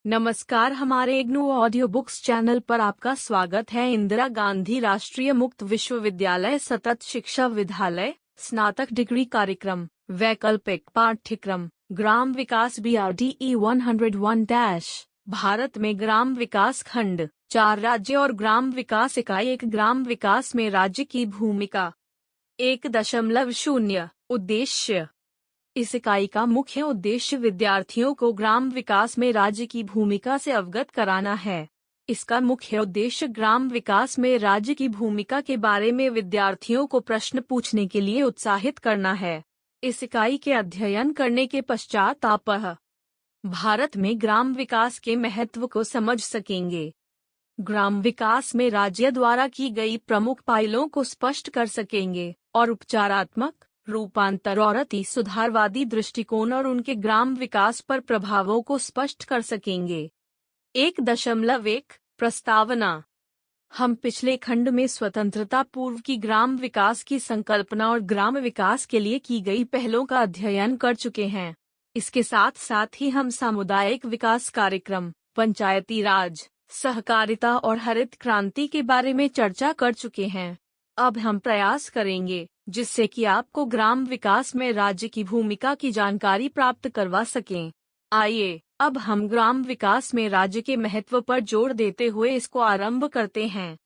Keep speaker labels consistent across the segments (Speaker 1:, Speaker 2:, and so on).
Speaker 1: नमस्कार, हमारे IGNOU audio books channel पर आपका स्वागत है। इंदिरा गांधी राष्ट्रीय मुक्त विश्वविद्यालय सतत शिक्षा विद्यालय स्नातक डिग्री कार्यक्रम वैकल्पिक पाठ्यक्रम ग्राम विकास BRDE 101 भारत में ग्राम विकास खंड 4 राज्य और ग्राम विकास इकाई 1 ग्राम विकास में राज्य की भूमिका 1.0 उद्देश्य। इस इकाई का मुख्य उद्देश्य विद्यार्थियों को ग्राम विकास में राज्य की भूमिका से अवगत कराना है। इसका मुख्य उद्देश्य ग्राम विकास में राज्य की भूमिका के बारे में विद्यार्थियों को प्रश्न पूछने के लिए उत्साहित करना है। इस इकाई के अध्ययन करने के पश्चात आप भारत में ग्राम विकास के महत्व को समझ सकेंगे। ग्राम विकास में राज्य द्वारा की गई प्रमुख पहलों को स्पष्ट कर सकेंगे और उपचारात्मक रूपांतर और अति सुधारवादी दृष्टिकोण और उनके ग्राम विकास पर प्रभावों को स्पष्ट कर सकेंगे। 1.1 प्रस्तावना। हम पिछले खंड में स्वतंत्रता पूर्व की ग्राम विकास की संकल्पना और ग्राम विकास के लिए की गई पहलों का अध्ययन कर चुके हैं। इसके साथ साथ ही हम सामुदायिक विकास कार्यक्रम, पंचायती राज, सहकारिता और हरित क्रांति के बारे में चर्चा कर चुके हैं। अब हम प्रयास करेंगे जिससे कि आपको ग्राम विकास में राज्य की भूमिका की जानकारी प्राप्त करवा सकें। आइए अब हम ग्राम विकास में राज्य के महत्व पर जोर देते हुए इसको आरंभ करते हैं।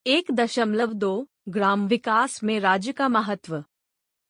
Speaker 1: 1.2 ग्राम विकास में राज्य का महत्व।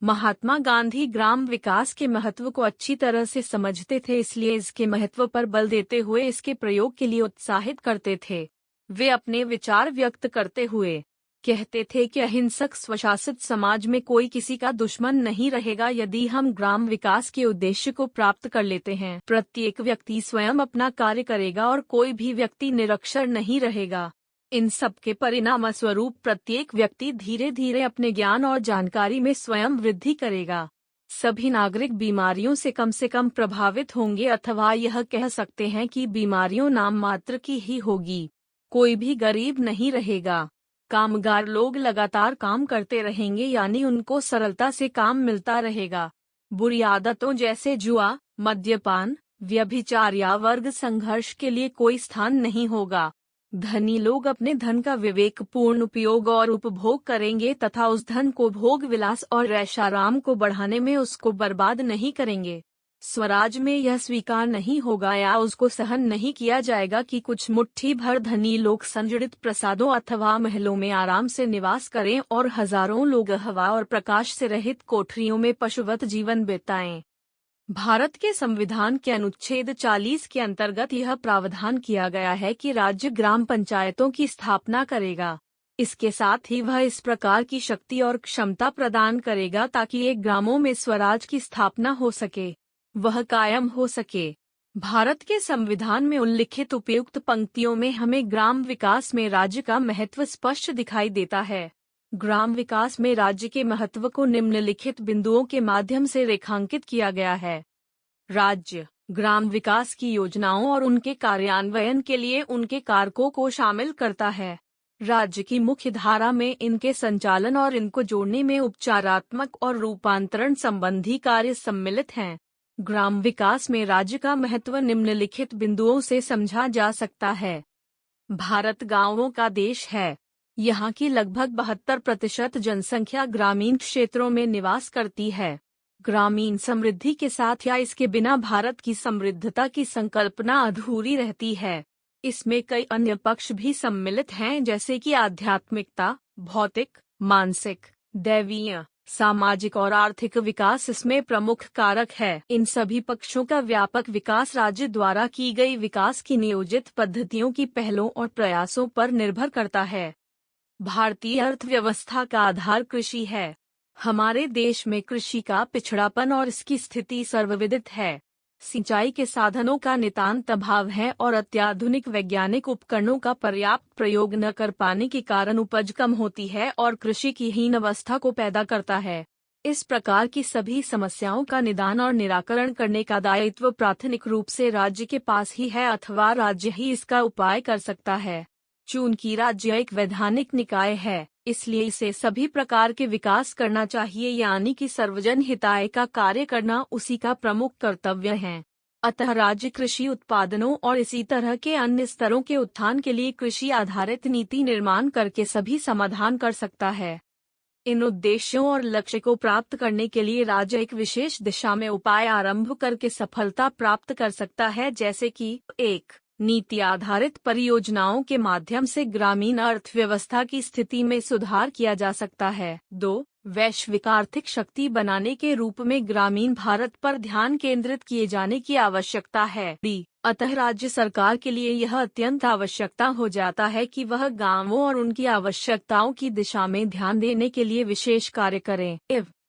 Speaker 1: महात्मा गांधी ग्राम विकास के महत्व को अच्छी तरह से समझते थे, इसलिए इसके महत्व पर बल देते हुए इसके प्रयोग के लिए उत्साहित करते थे। वे अपने विचार व्यक्त करते हुए कहते थे कि अहिंसक स्वशासित समाज में कोई किसी का दुश्मन नहीं रहेगा यदि हम ग्राम विकास के उद्देश्य को प्राप्त कर लेते हैं। प्रत्येक व्यक्ति स्वयं अपना कार्य करेगा और कोई भी व्यक्ति निरक्षर नहीं रहेगा। इन सब के परिणाम स्वरूप प्रत्येक व्यक्ति धीरे धीरे अपने ज्ञान और जानकारी में स्वयं वृद्धि करेगा। सभी नागरिक बीमारियों से कम प्रभावित होंगे अथवा यह कह सकते हैं कि बीमारियों नाम मात्र की ही होगी। कोई भी गरीब नहीं रहेगा। कामगार लोग लगातार काम करते रहेंगे, यानी उनको सरलता से काम मिलता रहेगा। बुरी आदतों जैसे जुआ, मद्यपान, व्यभिचार या वर्ग संघर्ष के लिए कोई स्थान नहीं होगा। धनी लोग अपने धन का विवेकपूर्ण उपयोग और उपभोग करेंगे तथा उस धन को भोग विलास और ऐशाराम को बढ़ाने में उसको बर्बाद नहीं करेंगे। स्वराज में यह स्वीकार नहीं होगा या उसको सहन नहीं किया जाएगा कि कुछ मुट्ठी भर धनी लोग संजड़ित प्रसादों अथवा महलों में आराम से निवास करें और हजारों लोग हवा और प्रकाश से रहित कोठरियों में पशुवत जीवन बिताएं। भारत के संविधान के अनुच्छेद 40 के अंतर्गत यह प्रावधान किया गया है कि राज्य ग्राम पंचायतों की स्थापना करेगा। इसके साथ ही वह इस प्रकार की शक्ति और क्षमता प्रदान करेगा ताकि एक ग्रामों में स्वराज की स्थापना हो सके, वह कायम हो सके। भारत के संविधान में उल्लिखित उपयुक्त पंक्तियों में हमें ग्राम विकास में राज्य का महत्व स्पष्ट दिखाई देता है। ग्राम विकास में राज्य के महत्व को निम्नलिखित बिंदुओं के माध्यम से रेखांकित किया गया है। राज्य ग्राम विकास की योजनाओं और उनके कार्यान्वयन के लिए उनके कारकों को शामिल करता है। राज्य की मुख्य धारा में इनके संचालन और इनको जोड़ने में उपचारात्मक और रूपांतरण संबंधी कार्य सम्मिलित हैं। ग्राम विकास में राज्य का महत्व निम्नलिखित बिंदुओं से समझा जा सकता है। भारत गांवों का देश है। यहाँ की लगभग 72% जनसंख्या ग्रामीण क्षेत्रों में निवास करती है। ग्रामीण समृद्धि के साथ या इसके बिना भारत की समृद्धता की संकल्पना अधूरी रहती है। इसमें कई अन्य पक्ष भी सम्मिलित हैं, जैसे कि आध्यात्मिकता, भौतिक, मानसिक, दैवीय, सामाजिक और आर्थिक विकास इसमें प्रमुख कारक है। इन सभी पक्षों का व्यापक विकास राज्य द्वारा की गई विकास की नियोजित पद्धतियों की पहलों और प्रयासों पर निर्भर करता है। भारतीय अर्थव्यवस्था का आधार कृषि है। हमारे देश में कृषि का पिछड़ापन और इसकी स्थिति सर्वविदित है। सिंचाई के साधनों का नितांत अभाव है और अत्याधुनिक वैज्ञानिक उपकरणों का पर्याप्त प्रयोग न कर पाने के कारण उपज कम होती है और कृषि की हीन अवस्था को पैदा करता है। इस प्रकार की सभी समस्याओं का निदान और निराकरण करने का दायित्व प्राथमिक रूप से राज्य के पास ही है अथवा राज्य ही इसका उपाय कर सकता है। चूंकि राज्य एक वैधानिक निकाय है, इसलिए इसे सभी प्रकार के विकास करना चाहिए, यानी कि सर्वजन हिताय का कार्य करना उसी का प्रमुख कर्तव्य है। अतः राज्य कृषि उत्पादनों और इसी तरह के अन्य स्तरों के उत्थान के लिए कृषि आधारित नीति निर्माण करके सभी समाधान कर सकता है। इन उद्देश्यों और लक्ष्य को प्राप्त करने के लिए राज्य एक विशेष दिशा में उपाय आरंभ करके सफलता प्राप्त कर सकता है, जैसे कि 1. नीति आधारित परियोजनाओं के माध्यम से ग्रामीण अर्थव्यवस्था की स्थिति में सुधार किया जा सकता है। 2. वैश्विक आर्थिक शक्ति बनाने के रूप में ग्रामीण भारत पर ध्यान केंद्रित किए जाने की आवश्यकता है। अतः राज्य सरकार के लिए यह अत्यंत आवश्यकता हो जाता है कि वह गांवों और उनकी आवश्यकताओं की दिशा में ध्यान देने के लिए विशेष कार्य करें।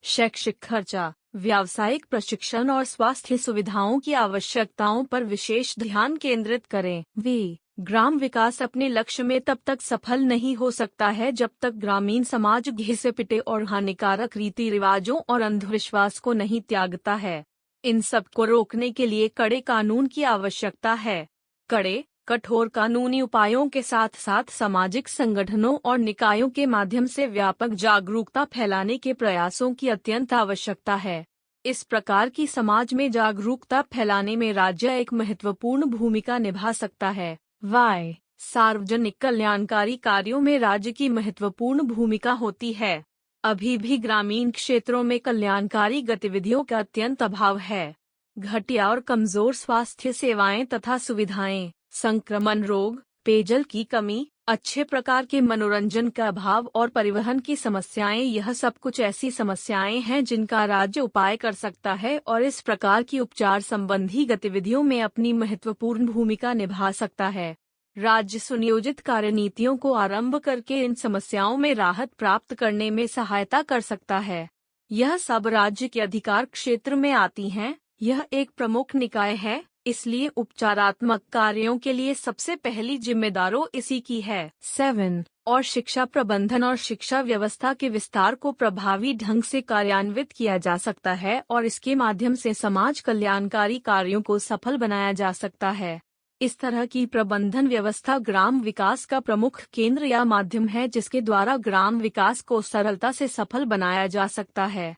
Speaker 1: शैक्षिक खर्चा, व्यावसायिक प्रशिक्षण और स्वास्थ्य सुविधाओं की आवश्यकताओं पर विशेष ध्यान केंद्रित करें। ग्राम विकास अपने लक्ष्य में तब तक सफल नहीं हो सकता है जब तक ग्रामीण समाज घिसे पिटे और हानिकारक रीति रिवाजों और अंधविश्वास को नहीं त्यागता है। इन सब को रोकने के लिए कड़े कानून की आवश्यकता है। कड़े, कठोर कानूनी उपायों के साथ साथ सामाजिक संगठनों और निकायों के माध्यम से व्यापक जागरूकता फैलाने के प्रयासों की अत्यंत आवश्यकता है। इस प्रकार की समाज में जागरूकता फैलाने में राज्य एक महत्वपूर्ण भूमिका निभा सकता है। सार्वजनिक कल्याणकारी कार्यों में राज्य की महत्वपूर्ण भूमिका होती है। अभी भी ग्रामीण क्षेत्रों में कल्याणकारी गतिविधियों का अत्यंत अभाव है। घटिया और कमजोर स्वास्थ्य सेवाएं तथा सुविधाएं, संक्रमण रोग, पेयजल की कमी, अच्छे प्रकार के मनोरंजन का अभाव और परिवहन की समस्याएं, यह सब कुछ ऐसी समस्याएं हैं जिनका राज्य उपाय कर सकता है और इस प्रकार की उपचार संबंधी गतिविधियों में अपनी महत्वपूर्ण भूमिका निभा सकता है। राज्य सुनियोजित कार्यनीतियों को आरंभ करके इन समस्याओं में राहत प्राप्त करने में सहायता कर सकता है। यह सब राज्य के अधिकार क्षेत्र में आती हैं। यह एक प्रमुख निकाय है, इसलिए उपचारात्मक कार्यों के लिए सबसे पहली जिम्मेदारों इसी की है। 7. और शिक्षा प्रबंधन और शिक्षा व्यवस्था के विस्तार को प्रभावी ढंग से कार्यान्वित किया जा सकता है और इसके माध्यम से समाज कल्याणकारी कार्यों को सफल बनाया जा सकता है। इस तरह की प्रबंधन व्यवस्था ग्राम विकास का प्रमुख केंद्र या माध्यम है जिसके द्वारा ग्राम विकास को सरलता से सफल बनाया जा सकता है।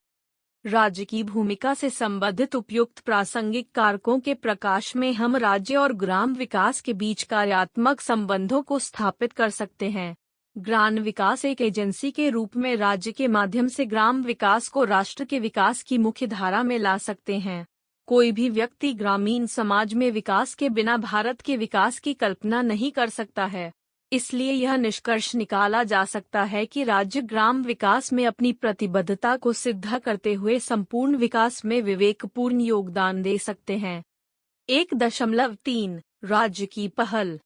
Speaker 1: राज्य की भूमिका से संबंधित उपयुक्त प्रासंगिक कारकों के प्रकाश में हम राज्य और ग्राम विकास के बीच कार्यात्मक संबंधों को स्थापित कर सकते हैं। ग्राम विकास एक एजेंसी के रूप में राज्य के माध्यम से ग्राम विकास को राष्ट्र के विकास की मुख्य धारा में ला सकते हैं। कोई भी व्यक्ति ग्रामीण समाज में विकास के बिना भारत के विकास की कल्पना नहीं कर सकता है। इसलिए यह निष्कर्ष निकाला जा सकता है कि राज्य ग्राम विकास में अपनी प्रतिबद्धता को सिद्ध करते हुए संपूर्ण विकास में विवेकपूर्ण योगदान दे सकते हैं। 1.3 राज्य की पहल।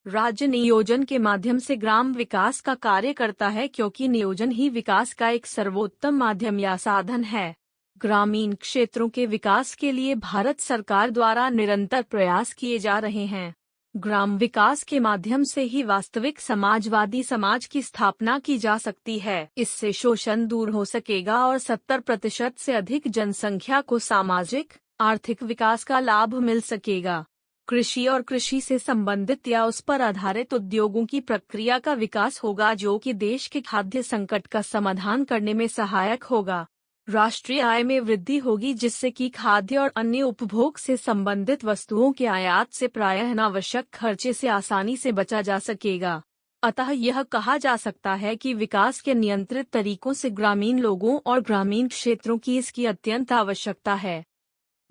Speaker 1: राज्य नियोजन के माध्यम से ग्राम विकास का कार्य करता है क्योंकि नियोजन ही विकास का एक सर्वोत्तम माध्यम या साधन है। ग्रामीण क्षेत्रों के विकास के लिए भारत सरकार द्वारा निरंतर प्रयास किए जा रहे हैं। ग्राम विकास के माध्यम से ही वास्तविक समाजवादी समाज की स्थापना की जा सकती है। इससे शोषण दूर हो सकेगा और 70% से अधिक जनसंख्या को सामाजिक आर्थिक विकास का लाभ मिल सकेगा। कृषि और कृषि से संबंधित या उस पर आधारित उद्योगों की प्रक्रिया का विकास होगा जो कि देश के खाद्य संकट का समाधान करने में सहायक होगा। राष्ट्रीय आय में वृद्धि होगी जिससे कि खाद्य और अन्य उपभोग से संबंधित वस्तुओं के आयात से प्रायः अनावश्यक खर्चे से आसानी से बचा जा सकेगा। अतः यह कहा जा सकता है कि विकास के नियंत्रित तरीकों से ग्रामीण लोगों और ग्रामीण क्षेत्रों की इसकी अत्यंत आवश्यकता है।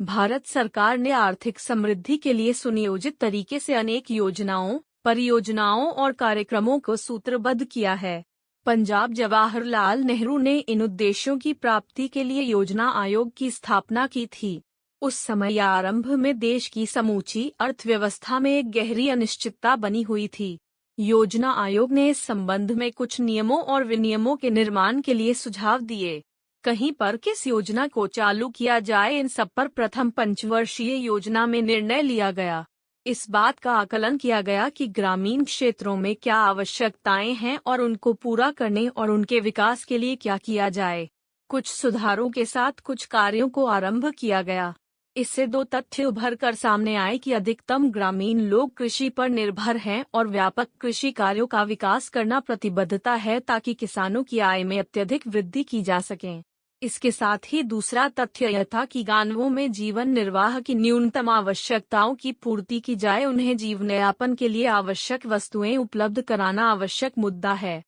Speaker 1: भारत सरकार ने आर्थिक समृद्धि के लिए सुनियोजित तरीके से अनेक योजनाओं, परियोजनाओं और कार्यक्रमों को सूत्रबद्ध किया है। पंजाब जवाहरलाल नेहरू ने इन उद्देश्यों की प्राप्ति के लिए योजना आयोग की स्थापना की थी। उस समय आरंभ में देश की समूची अर्थव्यवस्था में एक गहरी अनिश्चितता बनी हुई थी। योजना आयोग ने इस संबंध में कुछ नियमों और विनियमों के निर्माण के लिए सुझाव दिए। कहीं पर किस योजना को चालू किया जाए, इन सब पर प्रथम पंचवर्षीय योजना में निर्णय लिया गया। इस बात का आकलन किया गया कि ग्रामीण क्षेत्रों में क्या आवश्यकताएं हैं और उनको पूरा करने और उनके विकास के लिए क्या किया जाए। कुछ सुधारों के साथ कुछ कार्यों को आरंभ किया गया। इससे दो तथ्य उभर कर सामने आए कि अधिकतम ग्रामीण लोग कृषि पर निर्भर हैं और व्यापक कृषि कार्यों का विकास करना प्रतिबद्धता है ताकि किसानों की आय में अत्यधिक वृद्धि की जा सके। इसके साथ ही दूसरा तथ्य यह था कि गांवों में जीवन निर्वाह की न्यूनतम आवश्यकताओं की पूर्ति की जाए, उन्हें जीवनयापन के लिए आवश्यक वस्तुएं उपलब्ध कराना आवश्यक मुद्दा है।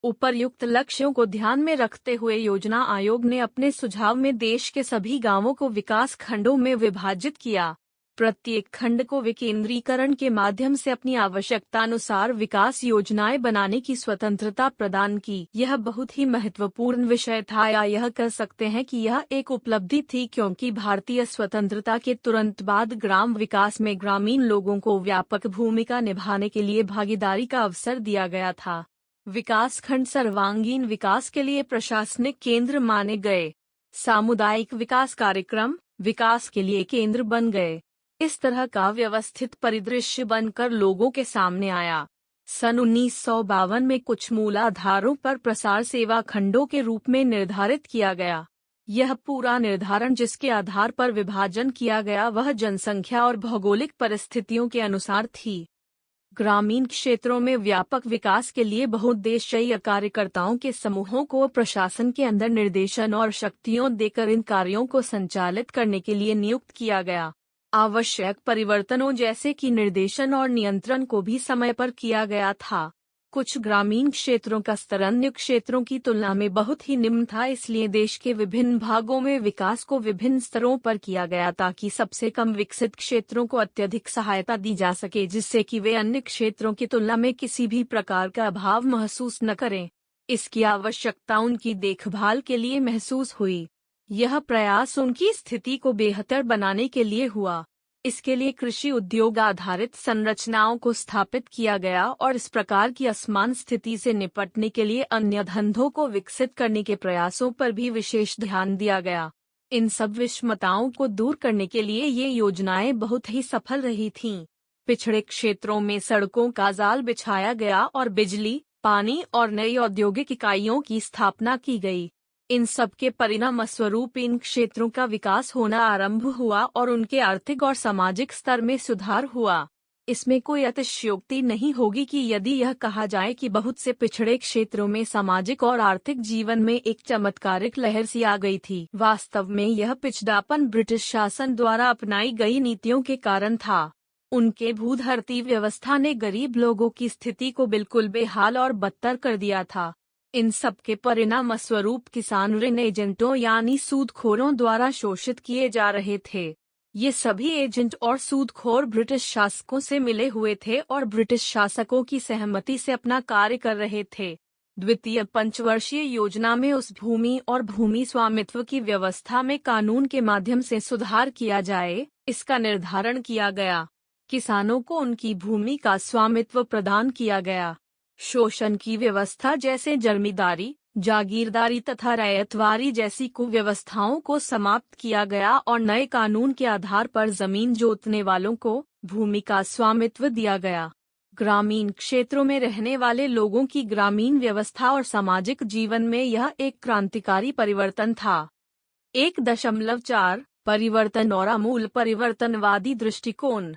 Speaker 1: उपर्युक्त लक्ष्यों को ध्यान में रखते हुए योजना आयोग ने अपने सुझाव में देश के सभी गांवों को विकास खंडों में विभाजित किया। प्रत्येक खंड को विकेंद्रीकरण के माध्यम से अपनी आवश्यकता अनुसार विकास योजनाएं बनाने की स्वतंत्रता प्रदान की। यह बहुत ही महत्वपूर्ण विषय था, या यह कह सकते हैं कि यह एक उपलब्धि थी, क्योंकि भारतीय स्वतंत्रता के तुरंत बाद ग्राम विकास में ग्रामीण लोगों को व्यापक भूमिका निभाने के लिए भागीदारी का अवसर दिया गया था। विकास खंड सर्वांगीण विकास के लिए प्रशासनिक केंद्र माने गए। सामुदायिक विकास कार्यक्रम विकास के लिए केंद्र बन गए। इस तरह का व्यवस्थित परिदृश्य बनकर लोगों के सामने आया। सन 1952 में कुछ मूलाधारों पर प्रसार सेवा खंडों के रूप में निर्धारित किया गया। यह पूरा निर्धारण जिसके आधार पर विभाजन किया गया वह जनसंख्या और भौगोलिक परिस्थितियों के अनुसार थी। ग्रामीण क्षेत्रों में व्यापक विकास के लिए बहुउद्देशीय कार्यकर्ताओं के समूहों को प्रशासन के अंदर निर्देशन और शक्तियां देकर इन कार्यों को संचालित करने के लिए नियुक्त किया गया। आवश्यक परिवर्तनों जैसे कि निर्देशन और नियंत्रण को भी समय पर किया गया था। कुछ ग्रामीण क्षेत्रों का स्तर अन्य क्षेत्रों की तुलना में बहुत ही निम्न था, इसलिए देश के विभिन्न भागों में विकास को विभिन्न स्तरों पर किया गया ताकि सबसे कम विकसित क्षेत्रों को अत्यधिक सहायता दी जा सके, जिससे कि वे अन्य क्षेत्रों की तुलना में किसी भी प्रकार का अभाव महसूस न करें। इसकी आवश्यकता उनकी देखभाल के लिए महसूस हुई। यह प्रयास उनकी स्थिति को बेहतर बनाने के लिए हुआ। इसके लिए कृषि उद्योग आधारित संरचनाओं को स्थापित किया गया और इस प्रकार की असमान स्थिति से निपटने के लिए अन्य धंधों को विकसित करने के प्रयासों पर भी विशेष ध्यान दिया गया। इन सब विषमताओं को दूर करने के लिए ये योजनाएं बहुत ही सफल रही थीं। पिछड़े क्षेत्रों में सड़कों का जाल बिछाया गया और बिजली, पानी और नई औद्योगिक इकाइयों की स्थापना की गई। इन सब के परिणाम स्वरूप इन क्षेत्रों का विकास होना आरंभ हुआ और उनके आर्थिक और सामाजिक स्तर में सुधार हुआ। इसमें कोई अतिशयोक्ति नहीं होगी कि यदि यह कहा जाए कि बहुत से पिछड़े क्षेत्रों में सामाजिक और आर्थिक जीवन में एक चमत्कारिक लहर सी आ गई थी। वास्तव में यह पिछड़ापन ब्रिटिश शासन द्वारा अपनाई गई नीतियों के कारण था। उनके भूधरती व्यवस्था ने गरीब लोगों की स्थिति को बिल्कुल बेहाल और बदतर कर दिया था। इन सब के परिणाम स्वरूप किसान ऋण एजेंटों यानी सूदखोरों द्वारा शोषित किए जा रहे थे। ये सभी एजेंट और सूदखोर ब्रिटिश शासकों से मिले हुए थे और ब्रिटिश शासकों की सहमति से अपना कार्य कर रहे थे। द्वितीय पंचवर्षीय योजना में उस भूमि और भूमि स्वामित्व की व्यवस्था में कानून के माध्यम से सुधार किया जाए, इसका निर्धारण किया गया। किसानों को उनकी भूमि का स्वामित्व प्रदान किया गया। शोषण की व्यवस्था जैसे जमींदारी, जागीरदारी तथा रैयतवारी जैसी कुव्यवस्थाओं को समाप्त किया गया और नए कानून के आधार पर जमीन जोतने वालों को भूमि का स्वामित्व दिया गया। ग्रामीण क्षेत्रों में रहने वाले लोगों की ग्रामीण व्यवस्था और सामाजिक जीवन में यह एक क्रांतिकारी परिवर्तन था। 1.4 परिवर्तन और आमूल परिवर्तनवादी दृष्टिकोण।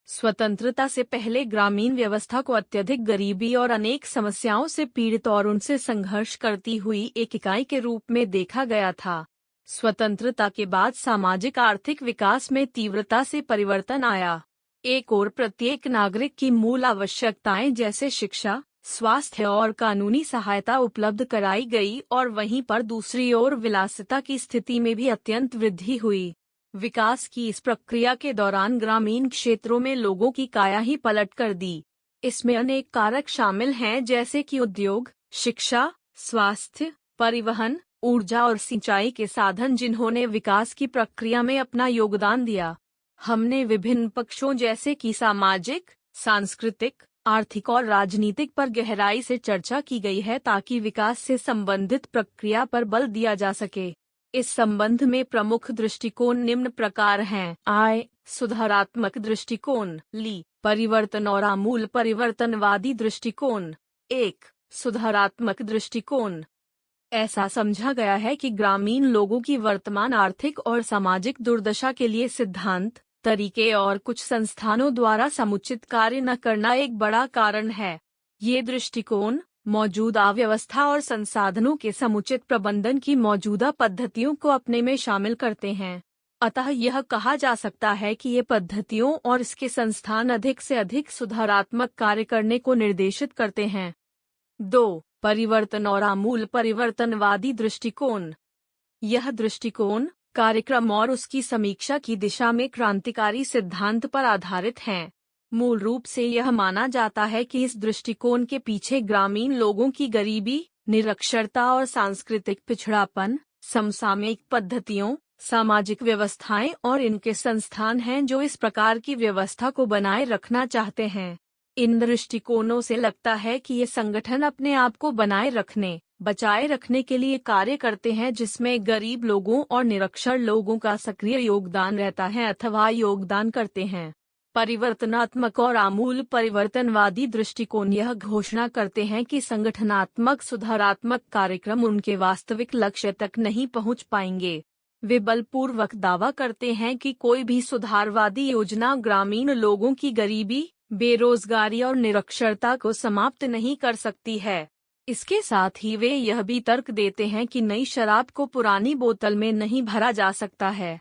Speaker 1: स्वतंत्रता से पहले ग्रामीण व्यवस्था को अत्यधिक गरीबी और अनेक समस्याओं से पीड़ित और उनसे संघर्ष करती हुई एक इकाई के रूप में देखा गया था। स्वतंत्रता के बाद सामाजिक आर्थिक विकास में तीव्रता से परिवर्तन आया। एक ओर प्रत्येक नागरिक की मूल आवश्यकताएं जैसे शिक्षा, स्वास्थ्य और कानूनी सहायता उपलब्ध कराई गई और वहीं पर दूसरी ओर विलासिता की स्थिति में भी अत्यंत वृद्धि हुई। विकास की इस प्रक्रिया के दौरान ग्रामीण क्षेत्रों में लोगों की काया ही पलट कर दी। इसमें अनेक कारक शामिल हैं जैसे कि उद्योग, शिक्षा, स्वास्थ्य, परिवहन, ऊर्जा और सिंचाई के साधन जिन्होंने विकास की प्रक्रिया में अपना योगदान दिया। हमने विभिन्न पक्षों जैसे कि सामाजिक, सांस्कृतिक, आर्थिक और राजनीतिक पर गहराई से चर्चा की गई है ताकि विकास से संबंधित प्रक्रिया पर बल दिया जा सके। इस संबंध में प्रमुख दृष्टिकोण निम्न प्रकार हैं। सुधारात्मक दृष्टिकोण, परिवर्तन और आमूल परिवर्तनवादी दृष्टिकोण। 1. सुधारात्मक दृष्टिकोण। ऐसा समझा गया है कि ग्रामीण लोगों की वर्तमान आर्थिक और सामाजिक दुर्दशा के लिए सिद्धांत, तरीके और कुछ संस्थानों द्वारा समुचित कार्य न करना एक बड़ा कारण है। ये दृष्टिकोण मौजूदा व्यवस्था और संसाधनों के समुचित प्रबंधन की मौजूदा पद्धतियों को अपने में शामिल करते हैं। अतः यह कहा जा सकता है कि ये पद्धतियों और इसके संस्थान अधिक से अधिक सुधारात्मक कार्य करने को निर्देशित करते हैं। 2. परिवर्तन और आमूल परिवर्तनवादी दृष्टिकोण। यह दृष्टिकोण कार्यक्रम और उसकी समीक्षा की दिशा में क्रांतिकारी सिद्धांत पर आधारित है। मूल रूप से यह माना जाता है कि इस दृष्टिकोण के पीछे ग्रामीण लोगों की गरीबी, निरक्षरता और सांस्कृतिक पिछड़ापन, समसामयिक पद्धतियों, सामाजिक व्यवस्थाएं और इनके संस्थान हैं जो इस प्रकार की व्यवस्था को बनाए रखना चाहते हैं। इन दृष्टिकोणों से लगता है कि ये संगठन अपने आप को बनाए रखने, बचाए रखने के लिए कार्य करते हैं जिसमें गरीब लोगों और निरक्षर लोगों का सक्रिय योगदान रहता है अथवा योगदान करते हैं। परिवर्तनात्मक और आमूल परिवर्तनवादी दृष्टिकोण यह घोषणा करते हैं कि संगठनात्मक सुधारात्मक कार्यक्रम उनके वास्तविक लक्ष्य तक नहीं पहुंच पाएंगे। वे बलपूर्वक दावा करते हैं कि कोई भी सुधारवादी योजना ग्रामीण लोगों की गरीबी, बेरोजगारी और निरक्षरता को समाप्त नहीं कर सकती है। इसके साथ ही वे यह भी तर्क देते हैं कि नई शराब को पुरानी बोतल में नहीं भरा जा सकता है।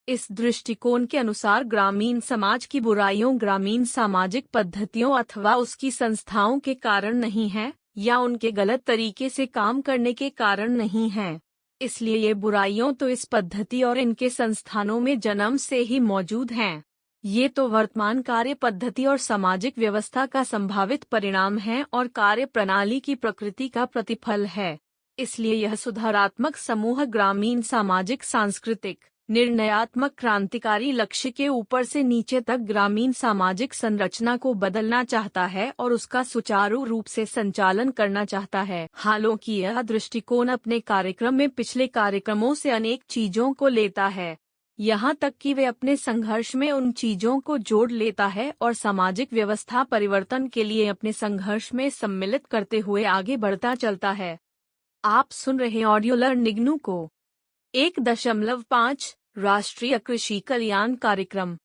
Speaker 1: इस दृष्टिकोण के अनुसार ग्रामीण समाज की बुराइयों ग्रामीण सामाजिक पद्धतियों अथवा उसकी संस्थाओं के कारण नहीं है या उनके गलत तरीके से काम करने के कारण नहीं है। इसलिए ये बुराइयों तो इस पद्धति और इनके संस्थानों में जन्म से ही मौजूद हैं। ये तो वर्तमान कार्य पद्धति और सामाजिक व्यवस्था का संभावित परिणाम है और कार्य प्रणाली की प्रकृति का प्रतिफल है। इसलिए यह सुधारात्मक समूह ग्रामीण सामाजिक सांस्कृतिक निर्णयात्मक क्रांतिकारी लक्ष्य के ऊपर से नीचे तक ग्रामीण सामाजिक संरचना को बदलना चाहता है और उसका सुचारू रूप से संचालन करना चाहता है। हालांकि यह दृष्टिकोण अपने कार्यक्रम में पिछले कार्यक्रमों से अनेक चीजों को लेता है, यहाँ तक कि वे अपने संघर्ष में उन चीजों को जोड़ लेता है और सामाजिक व्यवस्था परिवर्तन के लिए अपने संघर्ष में सम्मिलित करते हुए आगे बढ़ता चलता है। आप सुन रहे ऑडियो लर्निंग को 1.5 राष्ट्रीय कृषि कल्याण कार्यक्रम।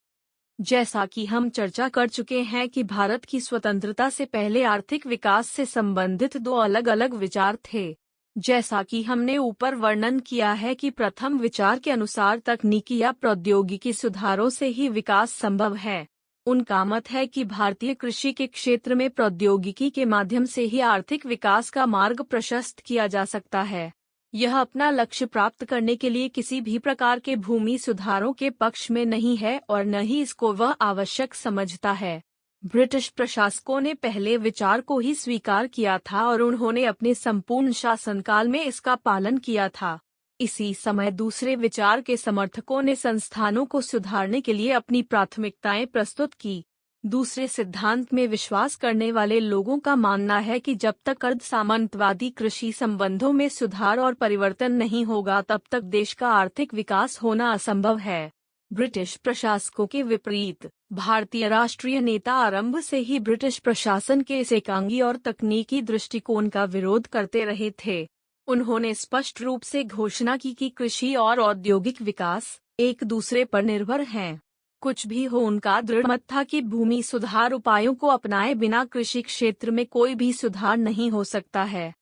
Speaker 1: जैसा कि हम चर्चा कर चुके हैं कि भारत की स्वतंत्रता से पहले आर्थिक विकास से संबंधित दो अलग अलग विचार थे। जैसा कि हमने ऊपर वर्णन किया है कि प्रथम विचार के अनुसार तकनीकी या प्रौद्योगिकी सुधारों से ही विकास संभव है। उनका मत है कि भारतीय कृषि के क्षेत्र में प्रौद्योगिकी के माध्यम से ही आर्थिक विकास का मार्ग प्रशस्त किया जा सकता है। यह अपना लक्ष्य प्राप्त करने के लिए किसी भी प्रकार के भूमि सुधारों के पक्ष में नहीं है और न ही इसको वह आवश्यक समझता है। ब्रिटिश प्रशासकों ने पहले विचार को ही स्वीकार किया था और उन्होंने अपने संपूर्ण शासनकाल में इसका पालन किया था। इसी समय दूसरे विचार के समर्थकों ने संस्थानों को सुधारने के लिए अपनी प्राथमिकताएं प्रस्तुत की। दूसरे सिद्धांत में विश्वास करने वाले लोगों का मानना है कि जब तक अर्ध सामंतवादी कृषि संबंधों में सुधार और परिवर्तन नहीं होगा तब तक देश का आर्थिक विकास होना असंभव है। ब्रिटिश प्रशासकों के विपरीत भारतीय राष्ट्रीय नेता आरंभ से ही ब्रिटिश प्रशासन के इस एकांगी और तकनीकी दृष्टिकोण का विरोध करते रहे थे। उन्होंने स्पष्ट रूप से घोषणा की कि कृषि और औद्योगिक विकास एक दूसरे पर निर्भर हैं। कुछ भी हो, उनका दृढ़ मत था कि भूमि सुधार उपायों को अपनाए बिना कृषि क्षेत्र में कोई भी सुधार नहीं हो सकता है।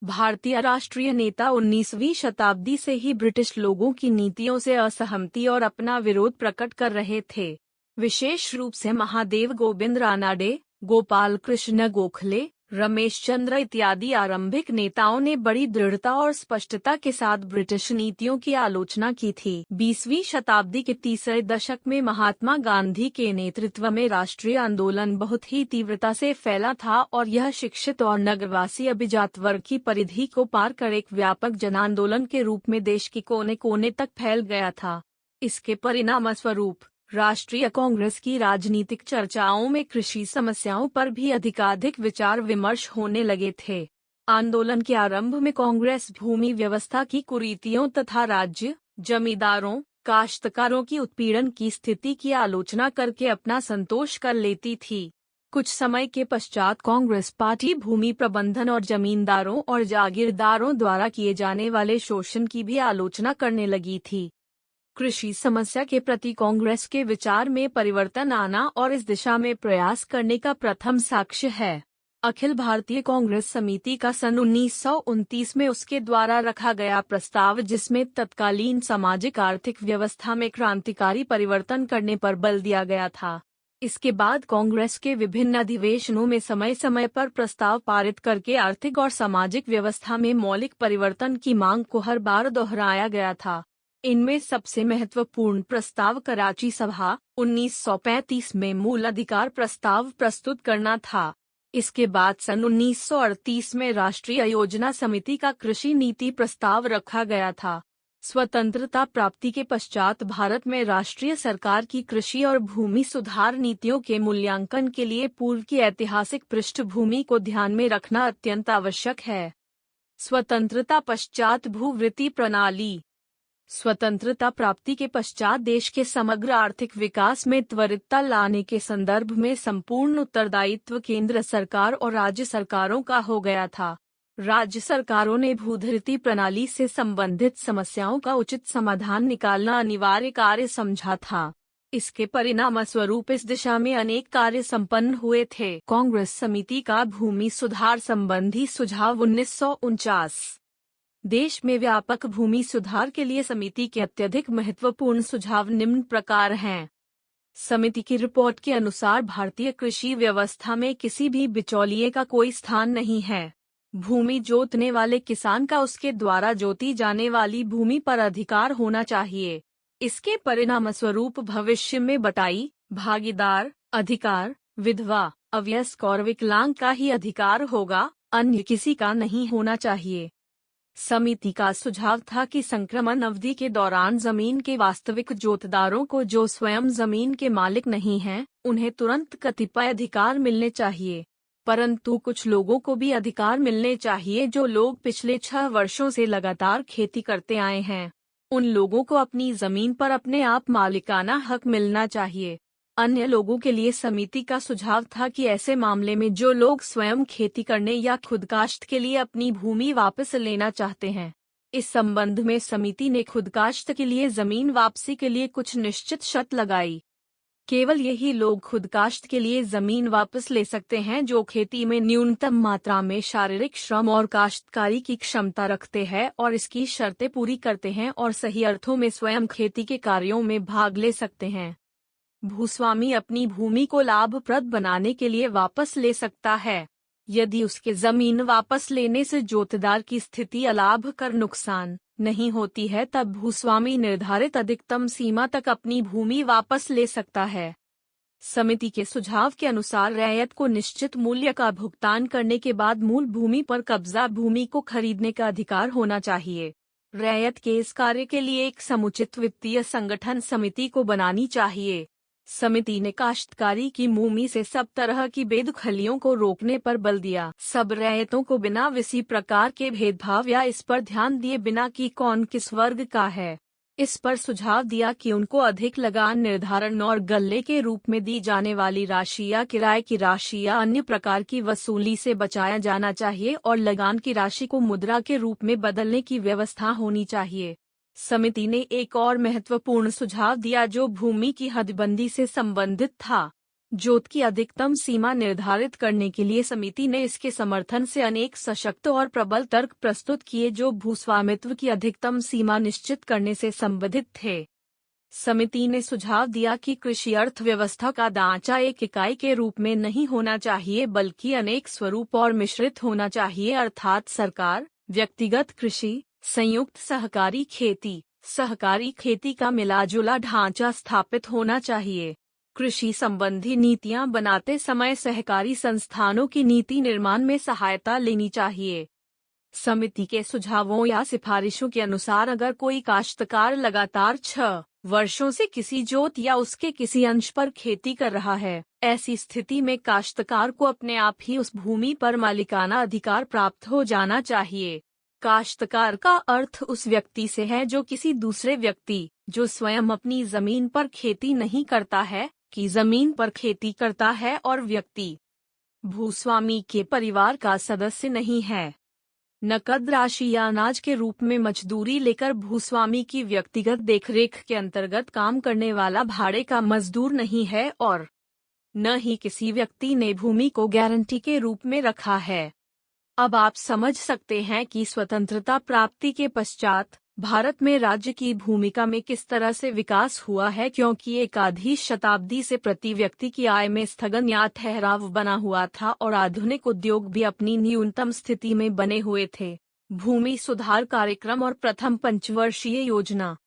Speaker 1: भारतीय राष्ट्रीय नेता 19वीं शताब्दी से ही ब्रिटिश लोगों की नीतियों से असहमति और अपना विरोध प्रकट कर रहे थे। विशेष रूप से महादेव गोविंद रानाडे, गोपाल कृष्ण गोखले, रमेश चंद्र इत्यादि आरंभिक नेताओं ने बड़ी दृढ़ता और स्पष्टता के साथ ब्रिटिश नीतियों की आलोचना की थी। 20वीं शताब्दी के तीसरे दशक में महात्मा गांधी के नेतृत्व में राष्ट्रीय आंदोलन बहुत ही तीव्रता से फैला था और यह शिक्षित और नगरवासी अभिजात वर्ग की परिधि को पार कर एक व्यापक जन आंदोलन के रूप में देश के कोने कोने तक फैल गया था। इसके परिणाम स्वरूप राष्ट्रीय कांग्रेस की राजनीतिक चर्चाओं में कृषि समस्याओं पर भी अधिकाधिक विचार विमर्श होने लगे थे। आंदोलन के आरंभ में कांग्रेस भूमि व्यवस्था की कुरीतियों तथा राज्य, जमींदारों, काश्तकारों की उत्पीड़न की स्थिति की आलोचना करके अपना संतोष कर लेती थी। कुछ समय के पश्चात कांग्रेस पार्टी भूमि प्रबंधन और जमींदारों और जागीरदारों द्वारा किए जाने वाले शोषण की भी आलोचना करने लगी थी। कृषि समस्या के प्रति कांग्रेस के विचार में परिवर्तन आना और इस दिशा में प्रयास करने का प्रथम साक्ष्य है अखिल भारतीय कांग्रेस समिति का सन 1929 में उसके द्वारा रखा गया प्रस्ताव, जिसमें तत्कालीन सामाजिक आर्थिक व्यवस्था में क्रांतिकारी परिवर्तन करने पर बल दिया गया था। इसके बाद कांग्रेस के विभिन्न अधिवेशनों में समय समय पर प्रस्ताव पारित करके आर्थिक और सामाजिक व्यवस्था में मौलिक परिवर्तन की मांग को हर बार दोहराया गया था। इनमें सबसे महत्वपूर्ण प्रस्ताव कराची सभा 1935 में मूल अधिकार प्रस्ताव प्रस्तुत करना था। इसके बाद सन 1938 में राष्ट्रीय योजना समिति का कृषि नीति प्रस्ताव रखा गया था। स्वतंत्रता प्राप्ति के पश्चात भारत में राष्ट्रीय सरकार की कृषि और भूमि सुधार नीतियों के मूल्यांकन के लिए पूर्व की ऐतिहासिक पृष्ठभूमि को ध्यान में रखना अत्यंत आवश्यक है। स्वतंत्रता पश्चात भूवृत्ति प्रणाली। स्वतंत्रता प्राप्ति के पश्चात देश के समग्र आर्थिक विकास में त्वरितता लाने के संदर्भ में संपूर्ण उत्तरदायित्व केंद्र सरकार और राज्य सरकारों का हो गया था। राज्य सरकारों ने भूधृति प्रणाली से संबंधित समस्याओं का उचित समाधान निकालना अनिवार्य कार्य समझा था। इसके परिणाम स्वरूप इस दिशा में अनेक कार्य संपन्न हुए थे। कांग्रेस समिति का भूमि सुधार संबंधी सुझाव 1949। देश में व्यापक भूमि सुधार के लिए समिति के अत्यधिक महत्वपूर्ण सुझाव निम्न प्रकार हैं। समिति की रिपोर्ट के अनुसार भारतीय कृषि व्यवस्था में किसी भी बिचौलिए का कोई स्थान नहीं है। भूमि जोतने वाले किसान का उसके द्वारा जोती जाने वाली भूमि पर अधिकार होना चाहिए। इसके परिणाम स्वरूप भविष्य में बटाई, भागीदार, अधिकार, विधवा, अवयस्क और विकलांग का ही अधिकार होगा, अन्य किसी का नहीं होना चाहिए। समिति का सुझाव था कि संक्रमण अवधि के दौरान जमीन के वास्तविक जोतदारों को, जो स्वयं जमीन के मालिक नहीं हैं, उन्हें तुरंत कतिपय अधिकार मिलने चाहिए। परंतु कुछ लोगों को भी अधिकार मिलने चाहिए जो लोग पिछले 6 वर्षों से लगातार खेती करते आए हैं। उन लोगों को अपनी जमीन पर अपने आप मालिकाना हक मिलना चाहिए। अन्य लोगों के लिए समिति का सुझाव था कि ऐसे मामले में जो लोग स्वयं खेती करने या खुदकाश्त के लिए अपनी भूमि वापस लेना चाहते हैं, इस संबंध में समिति ने खुदकाश्त के लिए जमीन वापसी के लिए कुछ निश्चित शर्त लगाई। केवल यही लोग खुदकाश्त के लिए जमीन वापस ले सकते हैं जो खेती में न्यूनतम मात्रा में शारीरिक श्रम और काश्तकारी की क्षमता रखते हैं और इसकी शर्तें पूरी करते हैं और सही अर्थों में स्वयं खेती के कार्यों में भाग ले सकते हैं। भूस्वामी अपनी भूमि को लाभप्रद बनाने के लिए वापस ले सकता है। यदि उसके जमीन वापस लेने से जोतदार की स्थिति अलाभ कर नुकसान नहीं होती है, तब भूस्वामी निर्धारित अधिकतम सीमा तक अपनी भूमि वापस ले सकता है। समिति के सुझाव के अनुसार रैयत को निश्चित मूल्य का भुगतान करने के बाद मूल भूमि पर कब्जा भूमि को खरीदने का अधिकार होना चाहिए। रैयत के इस कार्य के लिए एक समुचित वित्तीय संगठन समिति को बनानी चाहिए। समिति ने काश्तकारी की भूमि से सब तरह की बेदखलियों को रोकने पर बल दिया। सब रैयतों को बिना किसी प्रकार के भेदभाव या इस पर ध्यान दिए बिना कि कौन किस वर्ग का है, इस पर सुझाव दिया कि उनको अधिक लगान निर्धारण और गल्ले के रूप में दी जाने वाली राशि या किराए की राशि या अन्य प्रकार की वसूली से बचाया जाना चाहिए और लगान की राशि को मुद्रा के रूप में बदलने की व्यवस्था होनी चाहिए। समिति ने एक और महत्वपूर्ण सुझाव दिया जो भूमि की हदबंदी से संबंधित था। जोत की अधिकतम सीमा निर्धारित करने के लिए समिति ने इसके समर्थन से अनेक सशक्त और प्रबल तर्क प्रस्तुत किए जो भूस्वामित्व की अधिकतम सीमा निश्चित करने से संबंधित थे। समिति ने सुझाव दिया कि कृषि अर्थव्यवस्था का ढांचा एक इकाई के रूप में नहीं होना चाहिए बल्कि अनेक स्वरूप और मिश्रित होना चाहिए, अर्थात सरकार, व्यक्तिगत कृषि, संयुक्त सहकारी खेती का मिलाजुला ढांचा स्थापित होना चाहिए। कृषि संबंधी नीतियां बनाते समय सहकारी संस्थानों की नीति निर्माण में सहायता लेनी चाहिए। समिति के सुझावों या सिफारिशों के अनुसार अगर कोई काश्तकार लगातार 6 वर्षों से किसी जोत या उसके किसी अंश पर खेती कर रहा है, ऐसी स्थिति में काश्तकार को अपने आप ही उस भूमि पर मालिकाना अधिकार प्राप्त हो जाना चाहिए। काश्तकार का अर्थ उस व्यक्ति से है जो किसी दूसरे व्यक्ति, जो स्वयं अपनी जमीन पर खेती नहीं करता है, की जमीन पर खेती करता है और व्यक्ति भूस्वामी के परिवार का सदस्य नहीं है। नकद राशि या अनाज के रूप में मजदूरी लेकर भूस्वामी की व्यक्तिगत देखरेख के अंतर्गत काम करने वाला भाड़े का मजदूर नहीं है और न ही किसी व्यक्ति ने भूमि को गारंटी के रूप में रखा है। अब आप समझ सकते हैं कि स्वतंत्रता प्राप्ति के पश्चात भारत में राज्य की भूमिका में किस तरह से विकास हुआ है, क्योंकि एक आधी शताब्दी से प्रति व्यक्ति की आय में स्थगन या ठहराव बना हुआ था और आधुनिक उद्योग भी अपनी न्यूनतम स्थिति में बने हुए थे। भूमि सुधार कार्यक्रम और प्रथम पंचवर्षीय योजना।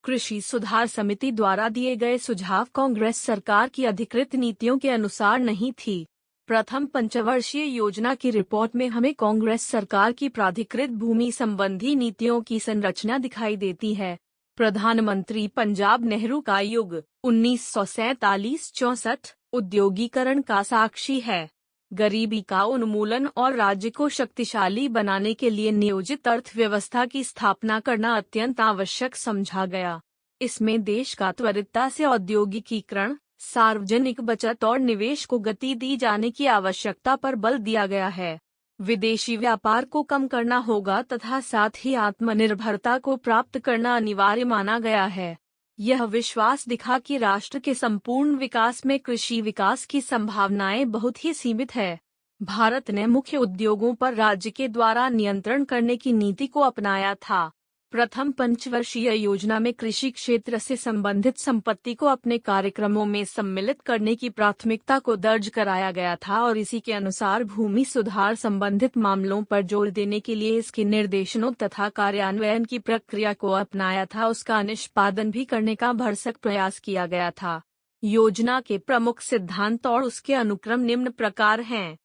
Speaker 1: कृषि सुधार समिति द्वारा दिए गए सुझाव कांग्रेस सरकार की अधिकृत नीतियों के अनुसार नहीं थी। प्रथम पंचवर्षीय योजना की रिपोर्ट में हमें कांग्रेस सरकार की प्राधिकृत भूमि संबंधी नीतियों की संरचना दिखाई देती है। प्रधानमंत्री पंजाब नेहरू का युग 1947-64 उद्योगीकरण का साक्षी है। गरीबी का उन्मूलन और राज्य को शक्तिशाली बनाने के लिए नियोजित अर्थव्यवस्था की स्थापना करना अत्यंत आवश्यक समझा गया। इसमें देश का त्वरितता से औद्योगिकीकरण, सार्वजनिक बचत और निवेश को गति दी जाने की आवश्यकता पर बल दिया गया है। विदेशी व्यापार को कम करना होगा तथा साथ ही आत्मनिर्भरता को प्राप्त करना अनिवार्य माना गया है। यह विश्वास दिखा कि राष्ट्र के संपूर्ण विकास में कृषि विकास की संभावनाएं बहुत ही सीमित है। भारत ने मुख्य उद्योगों पर राज्य के द्वारा नियंत्रण करने की नीति को अपनाया था। प्रथम पंचवर्षीय योजना में कृषि क्षेत्र से संबंधित संपत्ति को अपने कार्यक्रमों में सम्मिलित करने की प्राथमिकता को दर्ज कराया गया था और इसी के अनुसार भूमि सुधार संबंधित मामलों पर जोर देने के लिए इसके निर्देशनों तथा कार्यान्वयन की प्रक्रिया को अपनाया था, उसका निष्पादन भी करने का भरसक प्रयास किया गया था। योजना के प्रमुख सिद्धांत और उसके अनुक्रम निम्न प्रकार हैं।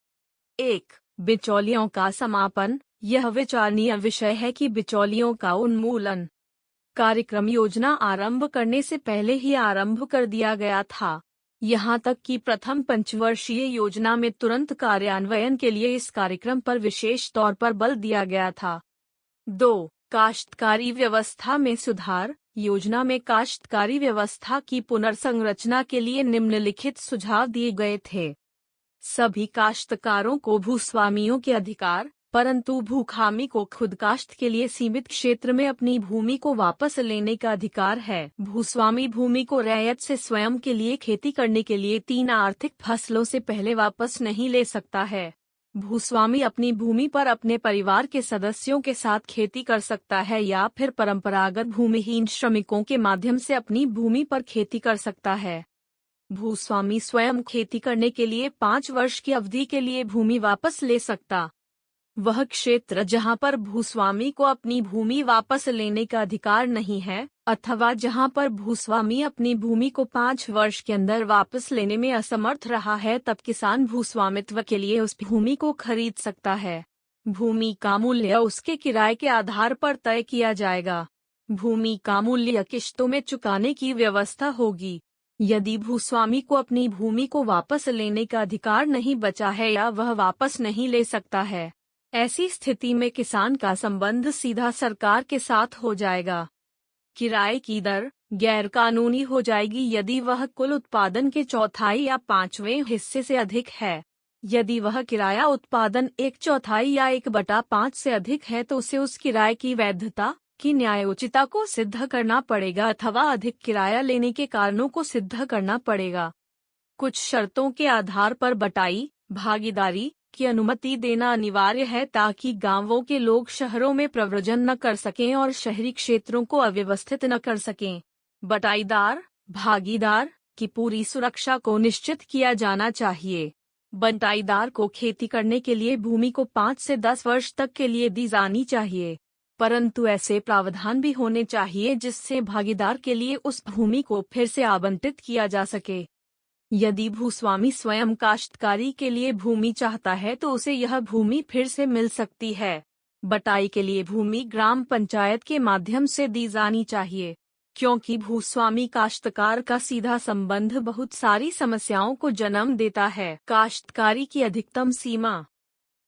Speaker 1: 1. बिचौलियों का समापन। यह विचारणीय विषय है कि बिचौलियों का उन्मूलन कार्यक्रम योजना आरंभ करने से पहले ही आरंभ कर दिया गया था। यहाँ तक कि प्रथम पंचवर्षीय योजना में तुरंत कार्यान्वयन के लिए इस कार्यक्रम पर विशेष तौर पर बल दिया गया था। 2. काश्तकारी व्यवस्था में सुधार। योजना में काश्तकारी व्यवस्था की पुनर्संरचना के लिए निम्नलिखित सुझाव दिए गए थे। सभी काश्तकारों को भूस्वामियों के अधिकार, परंतु भूखामी को खुद काश्त के लिए सीमित क्षेत्र में अपनी भूमि को वापस लेने का अधिकार है। भूस्वामी भूमि को रैयत से स्वयं के लिए खेती करने के लिए 3 आर्थिक फसलों से पहले वापस नहीं ले सकता है। भूस्वामी अपनी भूमि पर अपने परिवार के सदस्यों के साथ खेती कर सकता है या फिर परंपरागत भूमिहीन श्रमिकों के माध्यम से अपनी भूमि पर खेती कर सकता है। भूस्वामी स्वयं खेती करने के लिए 5 वर्ष की अवधि के लिए भूमि वापस ले सकता। वह क्षेत्र जहां पर भूस्वामी को अपनी भूमि वापस लेने का अधिकार नहीं है अथवा जहां पर भूस्वामी अपनी भूमि को 5 वर्ष के अंदर वापस लेने में असमर्थ रहा है, तब किसान भूस्वामित्व के लिए उस भूमि को खरीद सकता है। भूमि का मूल्य उसके किराए के आधार पर तय किया जाएगा। भूमि का मूल्य किश्तों में चुकाने की व्यवस्था होगी। यदि भूस्वामी को अपनी भूमि को वापस लेने का अधिकार नहीं बचा है या वह वापस नहीं ले सकता है, ऐसी स्थिति में किसान का संबंध सीधा सरकार के साथ हो जाएगा। किराए की दर गैर कानूनी हो जाएगी यदि वह कुल उत्पादन के 1/4 या 1/5 हिस्से से अधिक है। यदि वह किराया उत्पादन 1/4 या 1/5 से अधिक है तो उसे उस किराए की वैधता की न्यायोचितता को सिद्ध करना पड़ेगा अथवा अधिक किराया लेने के कारणों को सिद्ध करना पड़ेगा। कुछ शर्तों के आधार पर बटाई भागीदारी की अनुमति देना अनिवार्य है ताकि गांवों के लोग शहरों में प्रव्रजन न कर सकें और शहरी क्षेत्रों को अव्यवस्थित न कर सकें। बटाईदार भागीदार की पूरी सुरक्षा को निश्चित किया जाना चाहिए। बटाईदार को खेती करने के लिए भूमि को 5 से 10 वर्ष तक के लिए दी जानी चाहिए, परंतु ऐसे प्रावधान भी होने चाहिए जिससे भागीदार के लिए उस भूमि को फिर से आवंटित किया जा सके। यदि भूस्वामी स्वयं काश्तकारी के लिए भूमि चाहता है तो उसे यह भूमि फिर से मिल सकती है। बटाई के लिए भूमि ग्राम पंचायत के माध्यम से दी जानी चाहिए, क्योंकि भूस्वामी काश्तकार का सीधा संबंध बहुत सारी समस्याओं को जन्म देता है। काश्तकारी की अधिकतम सीमा।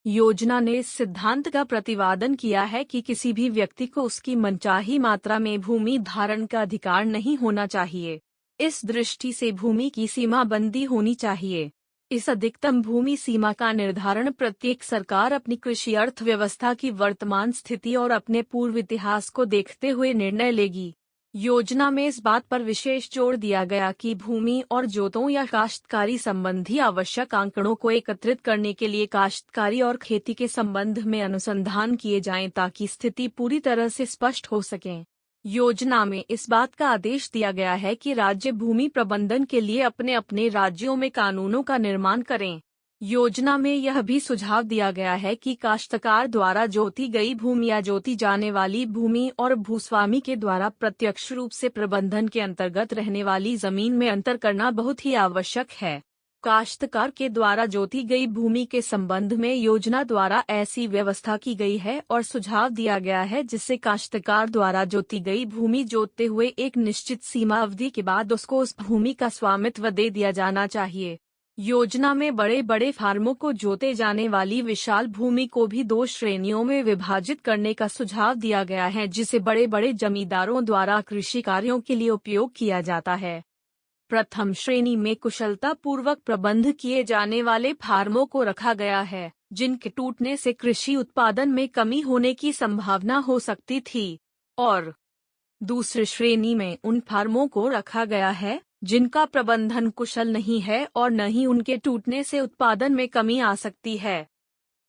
Speaker 1: योजना ने इस सिद्धांत का प्रतिपादन किया है कि किसी भी व्यक्ति को उसकी मनचाही मात्रा में भूमि धारण का अधिकार नहीं होना चाहिए। इस दृष्टि से भूमि की सीमा बंदी होनी चाहिए। इस अधिकतम भूमि सीमा का निर्धारण प्रत्येक सरकार अपनी कृषि अर्थव्यवस्था की वर्तमान स्थिति और अपने पूर्व इतिहास को देखते हुए निर्णय लेगी। योजना में इस बात पर विशेष जोर दिया गया कि भूमि और जोतों या काश्तकारी संबंधी आवश्यक आंकड़ों को एकत्रित करने के लिए काश्तकारी और खेती के संबंध में अनुसंधान किए जाएं ताकि स्थिति पूरी तरह से स्पष्ट हो सके। योजना में इस बात का आदेश दिया गया है कि राज्य भूमि प्रबंधन के लिए अपने अपने राज्यों में कानूनों का निर्माण करें। योजना में यह भी सुझाव दिया गया है कि काश्तकार द्वारा जोती गई भूमि या जोती जाने वाली भूमि और भूस्वामी के द्वारा प्रत्यक्ष रूप से प्रबंधन के अंतर्गत रहने वाली जमीन में अंतर करना बहुत ही आवश्यक है। काश्तकार के द्वारा जोती गई भूमि के संबंध में योजना द्वारा ऐसी व्यवस्था की गई है और सुझाव दिया गया है जिससे काश्तकार द्वारा जोती गई भूमि जोतते हुए एक निश्चित सीमा अवधि के बाद उसको उस भूमि का स्वामित्व दे दिया जाना चाहिए। योजना में बड़े बड़े फार्मों को जोते जाने वाली विशाल भूमि को भी 2 श्रेणियों में विभाजित करने का सुझाव दिया गया है जिसे बड़े बड़े जमींदारों द्वारा कृषि कार्यों के लिए उपयोग किया जाता है। प्रथम श्रेणी में कुशलता पूर्वक प्रबंध किए जाने वाले फार्मों को रखा गया है जिनके टूटने से कृषि उत्पादन में कमी होने की संभावना हो सकती थी, और दूसरी श्रेणी में उन फार्मों को रखा गया है जिनका प्रबंधन कुशल नहीं है और न ही उनके टूटने से उत्पादन में कमी आ सकती है।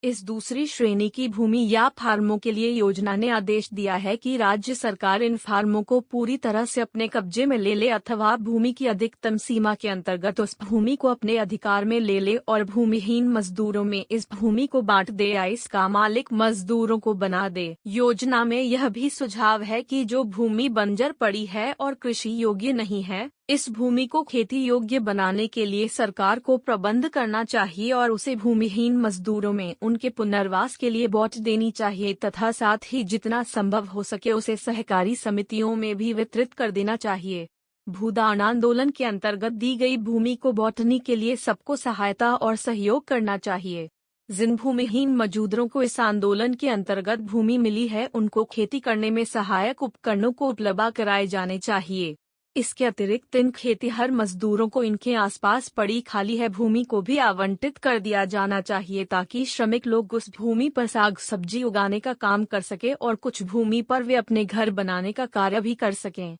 Speaker 1: इस दूसरी श्रेणी की भूमि या फार्मों के लिए योजना ने आदेश दिया है कि राज्य सरकार इन फार्मों को पूरी तरह से अपने कब्जे में ले ले अथवा भूमि की अधिकतम सीमा के अंतर्गत उस भूमि को अपने अधिकार में ले ले और भूमिहीन मजदूरों में इस भूमि को बांट दे या इसका मालिक मजदूरों को बना दे। योजना में यह भी सुझाव है कि जो भूमि बंजर पड़ी है और कृषि योग्य नहीं है, इस भूमि को खेती योग्य बनाने के लिए सरकार को प्रबंध करना चाहिए और उसे भूमिहीन मजदूरों में उनके पुनर्वास के लिए बांट देनी चाहिए तथा साथ ही जितना संभव हो सके उसे सहकारी समितियों में भी वितरित कर देना चाहिए। भूदान आंदोलन के अंतर्गत दी गई भूमि को बांटने के लिए सबको सहायता और सहयोग करना चाहिए। जिन भूमिहीन मजदूरों को इस आंदोलन के अंतर्गत भूमि मिली है उनको खेती करने में सहायक उपकरणों को उपलब्ध कराए जाने चाहिए। इसके अतिरिक्त इन खेतिहर मजदूरों को इनके आसपास पड़ी खाली है भूमि को भी आवंटित कर दिया जाना चाहिए ताकि श्रमिक लोग उस भूमि पर साग सब्जी उगाने का काम कर सके और कुछ भूमि पर वे अपने घर बनाने का कार्य भी कर सकें।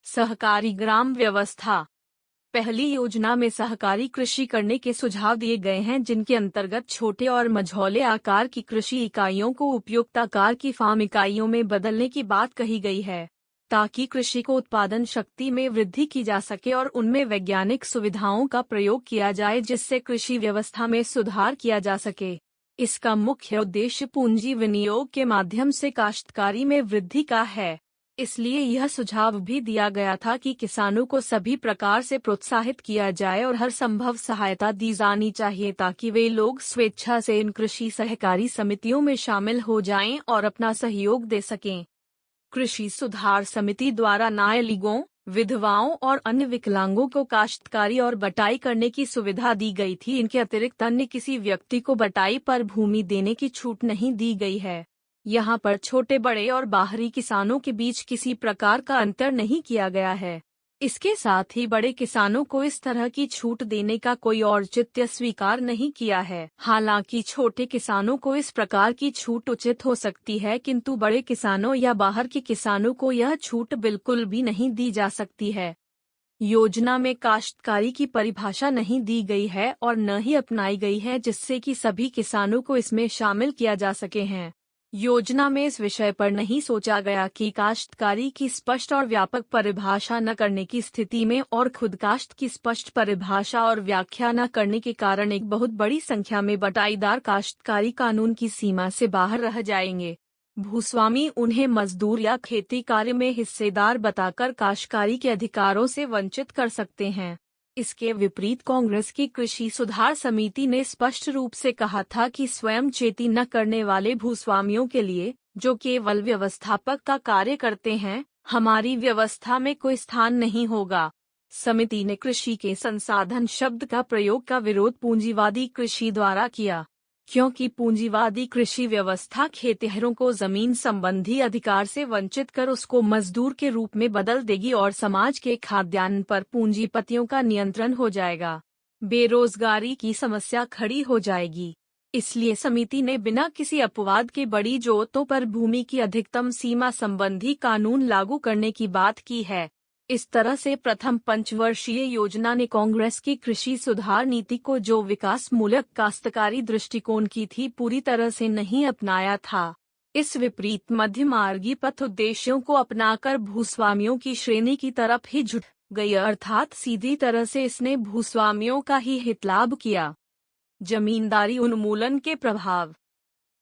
Speaker 1: सहकारी ग्राम व्यवस्था। पहली योजना में सहकारी कृषि करने के सुझाव दिए गए हैं जिनके अंतर्गत छोटे और मझौले आकार की कृषि इकाइयों को उपयुक्त आकार की फार्म इकाइयों में बदलने की बात कही गई है ताकि कृषि को उत्पादन शक्ति में वृद्धि की जा सके और उनमें वैज्ञानिक सुविधाओं का प्रयोग किया जाए जिससे कृषि व्यवस्था में सुधार किया जा सके। इसका मुख्य उद्देश्य पूंजी विनियोग के माध्यम से काश्तकारी में वृद्धि का है। इसलिए यह सुझाव भी दिया गया था कि किसानों को सभी प्रकार से प्रोत्साहित किया जाए और हर संभव सहायता दी जानी चाहिए ताकि वे लोग स्वेच्छा से इन कृषि सहकारी समितियों में शामिल हो जाएं और अपना सहयोग दे सकें। कृषि सुधार समिति द्वारा न्यायालयों, विधवाओं और अन्य विकलांगों को काश्तकारी और बटाई करने की सुविधा दी गई थी। इनके अतिरिक्त अन्य किसी व्यक्ति को बटाई पर भूमि देने की छूट नहीं दी गई है। यहाँ पर छोटे बड़े और बाहरी किसानों के बीच किसी प्रकार का अंतर नहीं किया गया है। इसके साथ ही बड़े किसानों को इस तरह की छूट देने का कोई औचित्य स्वीकार नहीं किया है। हालांकि छोटे किसानों को इस प्रकार की छूट उचित हो सकती है किंतु बड़े किसानों या बाहर के किसानों को यह छूट बिल्कुल भी नहीं दी जा सकती है। योजना में काश्तकारी की परिभाषा नहीं दी गई है और न ही अपनाई गई है जिससे कि सभी किसानों को इसमें शामिल किया जा सके हैं। योजना में इस विषय पर नहीं सोचा गया कि काश्तकारी की स्पष्ट और व्यापक परिभाषा न करने की स्थिति में और खुद काश्त की स्पष्ट परिभाषा और व्याख्या न करने के कारण एक बहुत बड़ी संख्या में बटाईदार काश्तकारी कानून की सीमा से बाहर रह जाएंगे। भूस्वामी उन्हें मजदूर या खेती कार्य में हिस्सेदार बताकर काश्तकारी के अधिकारों से वंचित कर सकते हैं। इसके विपरीत कांग्रेस की कृषि सुधार समिति ने स्पष्ट रूप से कहा था कि स्वयं खेती न करने वाले भूस्वामियों के लिए, जो केवल व्यवस्थापक का कार्य करते हैं, हमारी व्यवस्था में कोई स्थान नहीं होगा। समिति ने कृषि के संसाधन शब्द का प्रयोग का विरोध पूंजीवादी कृषि द्वारा किया, क्योंकि पूंजीवादी कृषि व्यवस्था खेतिहरों को जमीन संबंधी अधिकार से वंचित कर उसको मजदूर के रूप में बदल देगी और समाज के खाद्यान्न पर पूंजीपतियों का नियंत्रण हो जाएगा। बेरोजगारी की समस्या खड़ी हो जाएगी। इसलिए समिति ने बिना किसी अपवाद के बड़ी जोतों पर भूमि की अधिकतम सीमा संबंधी कानून लागू करने की बात की है। इस तरह से प्रथम पंचवर्षीय योजना ने कांग्रेस की कृषि सुधार नीति को, जो विकास मूलक काश्तकारी दृष्टिकोण की थी, पूरी तरह से नहीं अपनाया था। इस विपरीत मध्यमार्गी पथ उद्देश्यों को अपनाकर भूस्वामियों की श्रेणी की तरफ ही झुक गई, अर्थात सीधी तरह से इसने भूस्वामियों का ही हितलाभ किया। जमींदारी उन्मूलन के प्रभाव।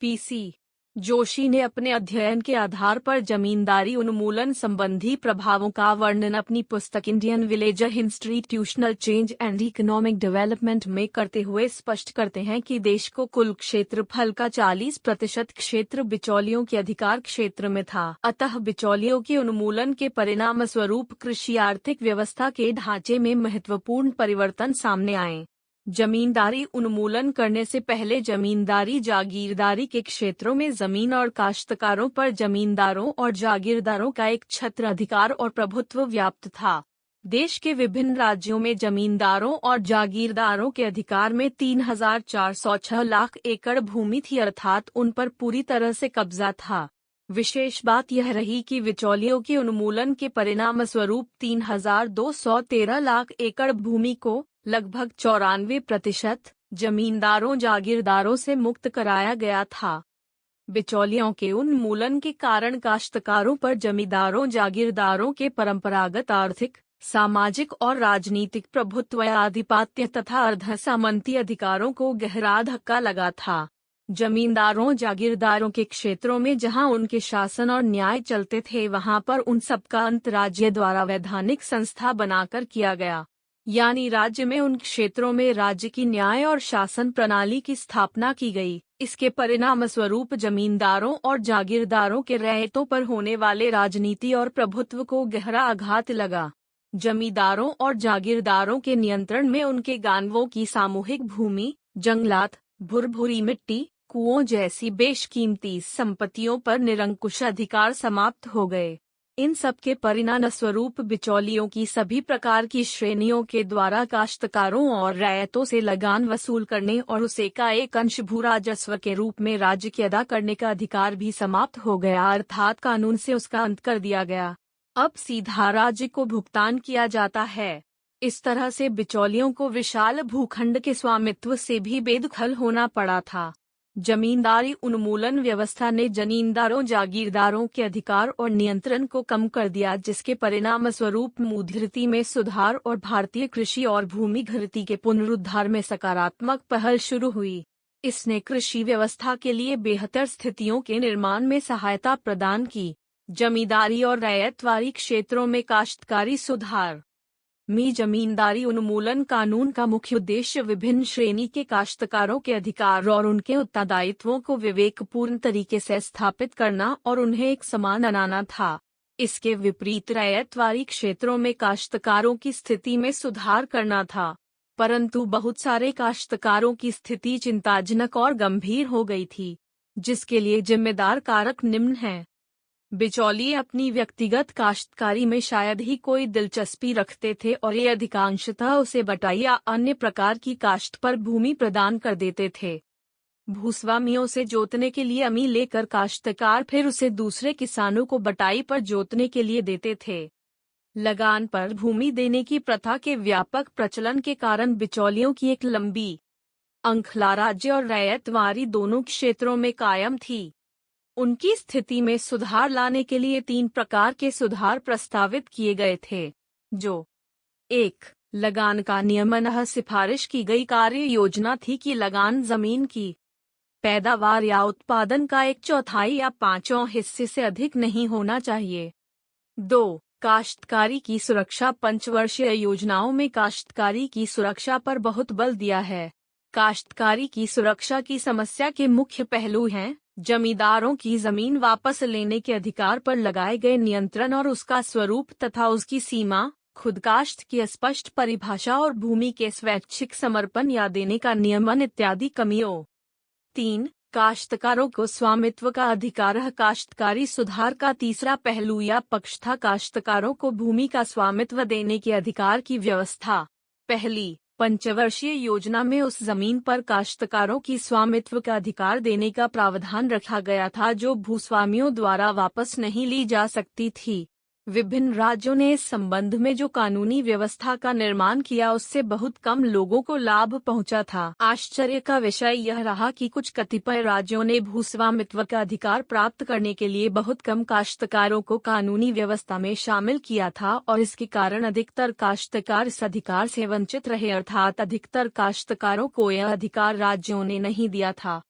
Speaker 1: पीसी जोशी ने अपने अध्ययन के आधार पर जमींदारी उन्मूलन संबंधी प्रभावों का वर्णन अपनी पुस्तक Indian villager institutional change and economic development में करते हुए स्पष्ट करते हैं कि देश को कुल क्षेत्रफल का 40% क्षेत्र बिचौलियों के अधिकार क्षेत्र में था। अतः बिचौलियों के उन्मूलन के परिणाम स्वरूप कृषि आर्थिक व्यवस्था के ढांचे में महत्वपूर्ण परिवर्तन सामने आए। जमींदारी उन्मूलन करने से पहले जमींदारी जागीरदारी के क्षेत्रों में जमीन और काश्तकारों पर जमींदारों और जागीरदारों का एक छत्र अधिकार और प्रभुत्व व्याप्त था। देश के विभिन्न राज्यों में जमींदारों और जागीरदारों के अधिकार में 3,406 लाख एकड़ भूमि थी, अर्थात उन पर पूरी तरह से कब्जा था। विशेष बात यह रही कि बिचौलियों के उन्मूलन के परिणाम स्वरूप 3,213 लाख एकड़ भूमि को लगभग 94% जमींदारों जागीरदारों से मुक्त कराया गया था। बिचौलियों के उन्मूलन के कारण काश्तकारों पर जमींदारों जागीरदारों के परंपरागत आर्थिक, सामाजिक और राजनीतिक प्रभुत्व, आधिपत्य तथा अर्धसामंती अधिकारों को गहरा धक्का लगा था। जमींदारों जागीरदारों के क्षेत्रों में जहां उनके शासन और न्याय चलते थे, वहां पर उन सबका अंत राज्य द्वारा वैधानिक संस्था बनाकर किया गया, यानी राज्य में उन क्षेत्रों में राज्य की न्याय और शासन प्रणाली की स्थापना की गई। इसके परिणाम स्वरूप जमींदारों और जागीरदारों के रैयतों पर होने वाले राजनीति और प्रभुत्व को गहरा आघात लगा। जमींदारों और जागीरदारों के नियंत्रण में उनके गांवों की सामूहिक भूमि, जंगलात, भुरभुरी मिट्टी, कुओं जैसी बेशकीमती संपत्तियों पर निरंकुश अधिकार समाप्त हो गए। इन सब के परिणाम स्वरूप बिचौलियों की सभी प्रकार की श्रेणियों के द्वारा काश्तकारों और रैयतों से लगान वसूल करने और उसे का एक अंश भू राजस्व के रूप में राज्य के अदा करने का अधिकार भी समाप्त हो गया, अर्थात कानून से उसका अंत कर दिया गया। अब सीधा राज्य को भुगतान किया जाता है। इस तरह से बिचौलियों को विशाल भूखंड के स्वामित्व से भी बेदखल होना पड़ा था। जमींदारी उन्मूलन व्यवस्था ने जमींदारों जागीरदारों के अधिकार और नियंत्रण को कम कर दिया, जिसके परिणाम स्वरूप मुद्रती में सुधार और भारतीय कृषि और भूमि घरती के पुनरुद्धार में सकारात्मक पहल शुरू हुई। इसने कृषि व्यवस्था के लिए बेहतर स्थितियों के निर्माण में सहायता प्रदान की। जमींदारी और रैयतवारी क्षेत्रों में काश्तकारी सुधार। जमींदारी उन्मूलन कानून का मुख्य उद्देश्य विभिन्न श्रेणी के काश्तकारों के अधिकार और उनके उत्तरदायित्वों को विवेकपूर्ण तरीके से स्थापित करना और उन्हें एक समान बनाना था। इसके विपरीत रैयतवारी क्षेत्रों में काश्तकारों की स्थिति में सुधार करना था, परंतु बहुत सारे काश्तकारों की स्थिति चिंताजनक और गंभीर हो गई थी, जिसके लिए जिम्मेदार कारक निम्न हैं। बिचौलिए अपनी व्यक्तिगत काश्तकारी में शायद ही कोई दिलचस्पी रखते थे और ये अधिकांशतः उसे बटाई या अन्य प्रकार की काश्त पर भूमि प्रदान कर देते थे। भूस्वामियों से जोतने के लिए अमी लेकर काश्तकार फिर उसे दूसरे किसानों को बटाई पर जोतने के लिए देते थे। लगान पर भूमि देने की प्रथा के व्यापक प्रचलन के कारण बिचौलियों की एक लंबी श्रृंखला राज्य और रैयतवारी दोनों क्षेत्रों में कायम थी। उनकी स्थिति में सुधार लाने के लिए 3 प्रकार के सुधार प्रस्तावित किए गए थे, जो 1. लगान का नियमन सिफारिश की गई कार्य योजना थी कि लगान जमीन की पैदावार या उत्पादन का 1/4 या 5वां हिस्से से अधिक नहीं होना चाहिए। 2. काश्तकारी की सुरक्षा। पंचवर्षीय योजनाओं में काश्तकारी की सुरक्षा पर बहुत बल दिया है। काश्तकारी की सुरक्षा की समस्या के मुख्य पहलू हैं जमींदारों की जमीन वापस लेने के अधिकार पर लगाए गए नियंत्रण और उसका स्वरूप तथा उसकी सीमा, खुदकाश्त की स्पष्ट परिभाषा और भूमि के स्वैच्छिक समर्पण या देने का नियमन इत्यादि कमियों। 3. काश्तकारों को स्वामित्व का अधिकार। काश्तकारी सुधार का तीसरा पहलू या पक्ष था काश्तकारों को भूमि का स्वामित्व देने के अधिकार की व्यवस्था। पहली, पंचवर्षीय योजना में उस जमीन पर काश्तकारों की स्वामित्व का अधिकार देने का प्रावधान रखा गया था जो भूस्वामियों द्वारा वापस नहीं ली जा सकती थी। विभिन्न राज्यों ने इस संबंध में जो कानूनी व्यवस्था का निर्माण किया उससे बहुत कम लोगों को लाभ पहुंचा था। आश्चर्य का विषय यह रहा कि कुछ कतिपय राज्यों ने भूस्वामित्व का अधिकार प्राप्त करने के लिए बहुत कम काश्तकारों को कानूनी व्यवस्था में शामिल किया था और इसके कारण अधिकतर काश्तकार इस अधिकार से वंचित रहे, अर्थात अधिकतर काश्तकारों को यह अधिकार राज्यों ने नहीं दिया था।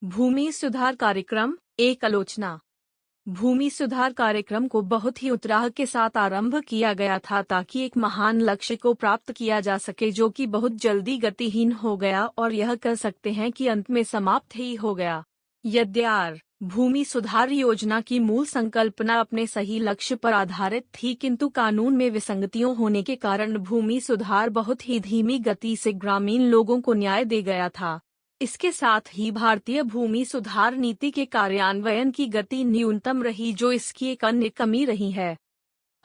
Speaker 1: भूमि सुधार कार्यक्रम एक आलोचना। भूमि सुधार कार्यक्रम को बहुत ही उत्साह के साथ आरंभ किया गया था ताकि एक महान लक्ष्य को प्राप्त किया जा सके जो कि बहुत जल्दी गतिहीन हो गया और यह कह सकते हैं कि अंत में समाप्त ही हो गया। यद्यपि भूमि सुधार योजना की मूल संकल्पना अपने सही लक्ष्य पर आधारित थी, किंतु कानून में विसंगतियों होने के कारण भूमि सुधार बहुत ही धीमी गति से ग्रामीण लोगों को न्याय दे गया था। इसके साथ ही भारतीय भूमि सुधार नीति के कार्यान्वयन की गति न्यूनतम रही जो इसकी एक अन्य कमी रही है।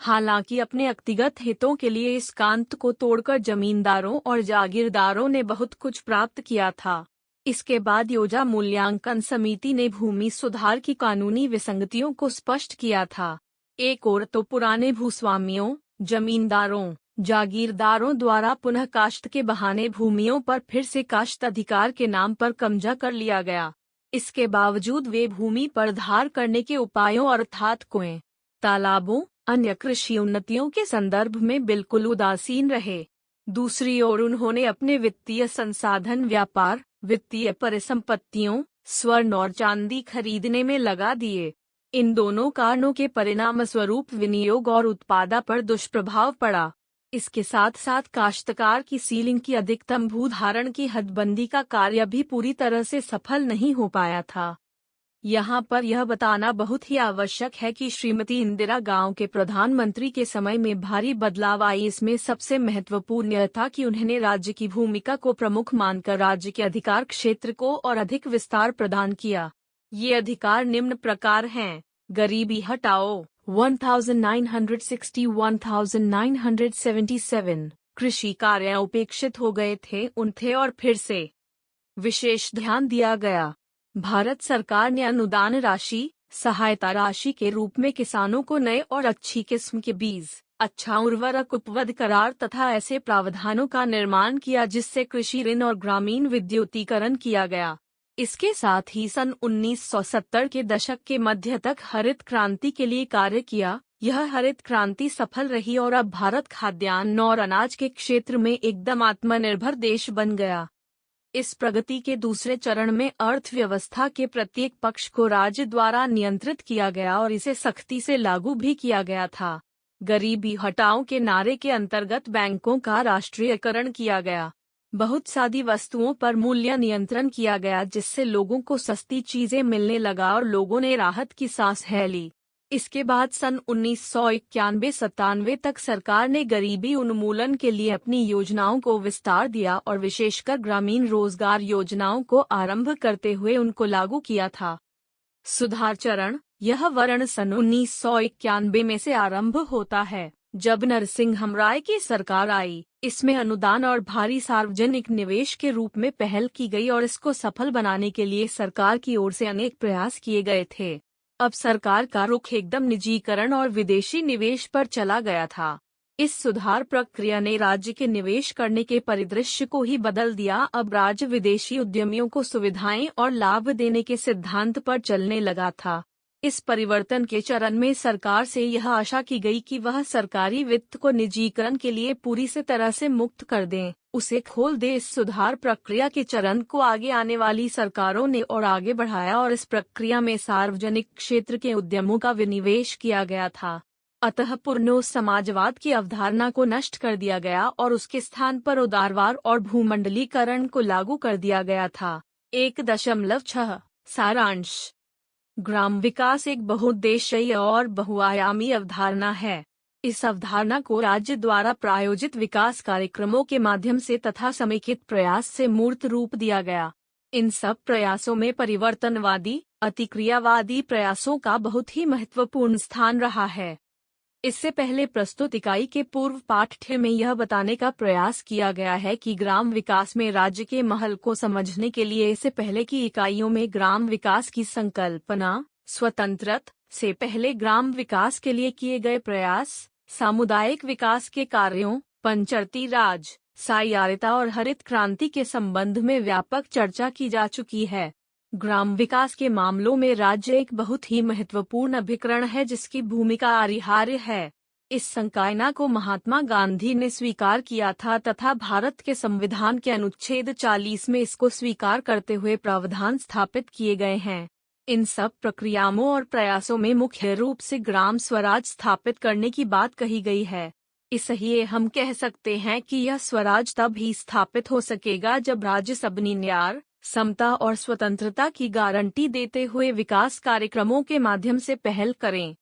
Speaker 1: हालांकि अपने व्यक्तिगत हितों के लिए इस कांत को तोड़कर जमींदारों और जागीरदारों ने बहुत कुछ प्राप्त किया था। इसके बाद योजना मूल्यांकन समिति ने भूमि सुधार की कानूनी विसंगतियों को स्पष्ट किया था। एक ओर तो पुराने भूस्वामियों, जमींदारों, जागीरदारों द्वारा पुनः काश्त के बहाने भूमियों पर फिर से काश्त अधिकार के नाम पर कब्जा कर लिया गया। इसके बावजूद वे भूमि पर धार करने के उपायों अर्थात कुएं, तालाबों, अन्य कृषि उन्नतियों के संदर्भ में बिल्कुल उदासीन रहे। दूसरी ओर उन्होंने अपने वित्तीय संसाधन व्यापार, वित्तीय परिसंपत्तियों, स्वर्ण और चांदी खरीदने में लगा दिए। इन दोनों कारणों के परिणाम स्वरूप विनियोग और उत्पादन पर दुष्प्रभाव पड़ा। इसके साथ साथ काश्तकार की सीलिंग की अधिकतम भूधारण की हदबंदी का कार्य भी पूरी तरह से सफल नहीं हो पाया था। यहाँ पर यह बताना बहुत ही आवश्यक है कि श्रीमती इंदिरा गांव के प्रधानमंत्री के समय में भारी बदलाव आई। इसमें सबसे महत्वपूर्ण यह था कि उन्होंने राज्य की भूमिका को प्रमुख मानकर राज्य के अधिकार क्षेत्र को और अधिक विस्तार प्रदान किया। ये अधिकार निम्न प्रकार हैं: गरीबी हटाओ 1977, कृषि कार्य उपेक्षित हो गए थे उनथे और फिर से विशेष ध्यान दिया गया। भारत सरकार ने अनुदान राशि, सहायता राशि के रूप में किसानों को नए और अच्छी किस्म के बीज, अच्छा उर्वरक उपलब्ध करार तथा ऐसे प्रावधानों का निर्माण किया जिससे कृषि ऋण और ग्रामीण विद्युतीकरण किया गया। इसके साथ ही सन 1970 के दशक के मध्य तक हरित क्रांति के लिए कार्य किया। यह हरित क्रांति सफल रही और अब भारत खाद्यान्न और अनाज के क्षेत्र में एकदम आत्मनिर्भर देश बन गया। इस प्रगति के दूसरे चरण में अर्थव्यवस्था के प्रत्येक पक्ष को राज्य द्वारा नियंत्रित किया गया और इसे सख्ती से लागू भी किया गया था। गरीबी हटाओ के नारे के अंतर्गत बैंकों का राष्ट्रीयकरण किया गया। बहुत सारी वस्तुओं पर मूल्य नियंत्रण किया गया जिससे लोगों को सस्ती चीजें मिलने लगा और लोगों ने राहत की सांस ली। इसके बाद सन 1991-97 तक सरकार ने गरीबी उन्मूलन के लिए अपनी योजनाओं को विस्तार दिया और विशेषकर ग्रामीण रोजगार योजनाओं को आरंभ करते हुए उनको लागू किया था। सुधार चरण यह वर्ण सन 1991 में से आरंभ होता है जब नरसिंह राय की सरकार आई। इसमें अनुदान और भारी सार्वजनिक निवेश के रूप में पहल की गई और इसको सफल बनाने के लिए सरकार की ओर से अनेक प्रयास किए गए थे। अब सरकार का रुख एकदम निजीकरण और विदेशी निवेश पर चला गया था। इस सुधार प्रक्रिया ने राज्य के निवेश करने के परिदृश्य को ही बदल दिया। अब राज्य विदेशी उद्यमियों को सुविधाएं और लाभ देने के सिद्धांत पर चलने लगा था। इस परिवर्तन के चरण में सरकार से यह आशा की गई कि वह सरकारी वित्त को निजीकरण के लिए पूरी से तरह से मुक्त कर दें, उसे खोल दे। इस सुधार प्रक्रिया के चरण को आगे आने वाली सरकारों ने और आगे बढ़ाया और इस प्रक्रिया में सार्वजनिक क्षेत्र के उद्यमों का विनिवेश किया गया था। अतः पूर्ण समाजवाद की अवधारणा को नष्ट कर दिया गया और उसके स्थान पर उदारवाद और भूमंडलीकरण को लागू कर दिया गया था। 1.6 सारांश। ग्राम विकास एक बहुउद्देशीय और बहुआयामी अवधारणा है। इस अवधारणा को राज्य द्वारा प्रायोजित विकास कार्यक्रमों के माध्यम से तथा समेकित प्रयास से मूर्त रूप दिया गया। इन सब प्रयासों में परिवर्तनवादी, अतिक्रियावादी प्रयासों का बहुत ही महत्वपूर्ण स्थान रहा है। इससे पहले प्रस्तुत इकाई के पूर्व पाठ्य में यह बताने का प्रयास किया गया है कि ग्राम विकास में राज्य के महल को समझने के लिए इससे पहले की इकाइयों में ग्राम विकास की संकल्पना, स्वतंत्रता से पहले ग्राम विकास के लिए किए गए प्रयास, सामुदायिक विकास के कार्यों, पंचायती राज, साक्षरता और हरित क्रांति के संबंध में व्यापक चर्चा की जा चुकी है। ग्राम विकास के मामलों में राज्य एक बहुत ही महत्वपूर्ण अभिकरण है जिसकी भूमिका अपरिहार्य है। इस संकायना को महात्मा गांधी ने स्वीकार किया था तथा भारत के संविधान के अनुच्छेद 40 में इसको स्वीकार करते हुए प्रावधान स्थापित किए गए हैं। इन सब प्रक्रियाओं और प्रयासों में मुख्य रूप से ग्राम स्वराज स्थापित करने की बात कही गई है। इसलिए हम कह सकते हैं कि यह स्वराज तब ही स्थापित हो सकेगा जब राज्य सबनी न्याय, समता और स्वतंत्रता की गारंटी देते हुए विकास कार्यक्रमों के माध्यम से पहल करें।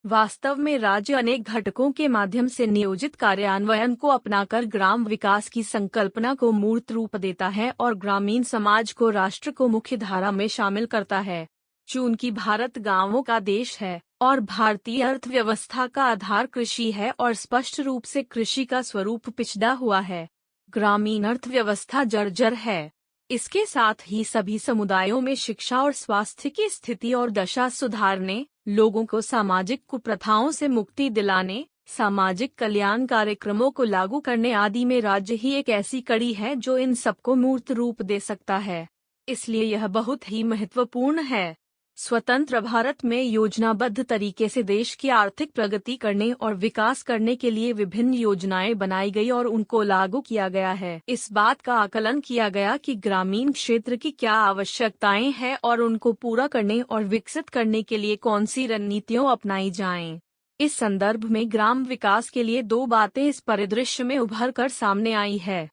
Speaker 1: वास्तव में राज्य अनेक घटकों के माध्यम से नियोजित कार्यान्वयन को अपनाकर ग्राम विकास की संकल्पना को मूर्त रूप देता है और ग्रामीण समाज को राष्ट्र को मुख्य धारा में शामिल करता है। चूंकि भारत गांवों का देश है और भारतीय अर्थव्यवस्था का आधार कृषि है और स्पष्ट रूप से कृषि का स्वरूप पिछड़ा हुआ है, ग्रामीण अर्थव्यवस्था जर्जर है। इसके साथ ही सभी समुदायों में शिक्षा और स्वास्थ्य की स्थिति और दशा सुधारने, लोगों को सामाजिक कुप्रथाओं से मुक्ति दिलाने, सामाजिक कल्याण कार्यक्रमों को लागू करने आदि में राज्य ही एक ऐसी कड़ी है जो इन सबको मूर्त रूप दे सकता है। इसलिए यह बहुत ही महत्वपूर्ण है। स्वतंत्र भारत में योजनाबद्ध तरीके से देश की आर्थिक प्रगति करने और विकास करने के लिए विभिन्न योजनाएं बनाई गई और उनको लागू किया गया है। इस बात का आकलन किया गया कि ग्रामीण क्षेत्र की क्या आवश्यकताएं हैं और उनको पूरा करने और विकसित करने के लिए कौन सी रणनीतियां अपनाई जाएं। इस संदर्भ में ग्राम विकास के लिए दो बातें इस परिदृश्य में उभर कर सामने आई है।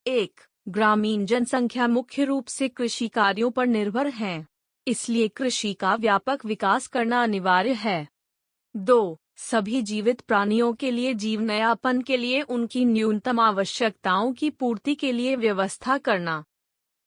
Speaker 1: 1. ग्रामीण जनसंख्या मुख्य रूप से कृषि कार्यों पर निर्भर है, इसलिए कृषि का व्यापक विकास करना अनिवार्य है। 2. सभी जीवित प्राणियों के लिए जीवनयापन के लिए उनकी न्यूनतम आवश्यकताओं की पूर्ति के लिए व्यवस्था करना।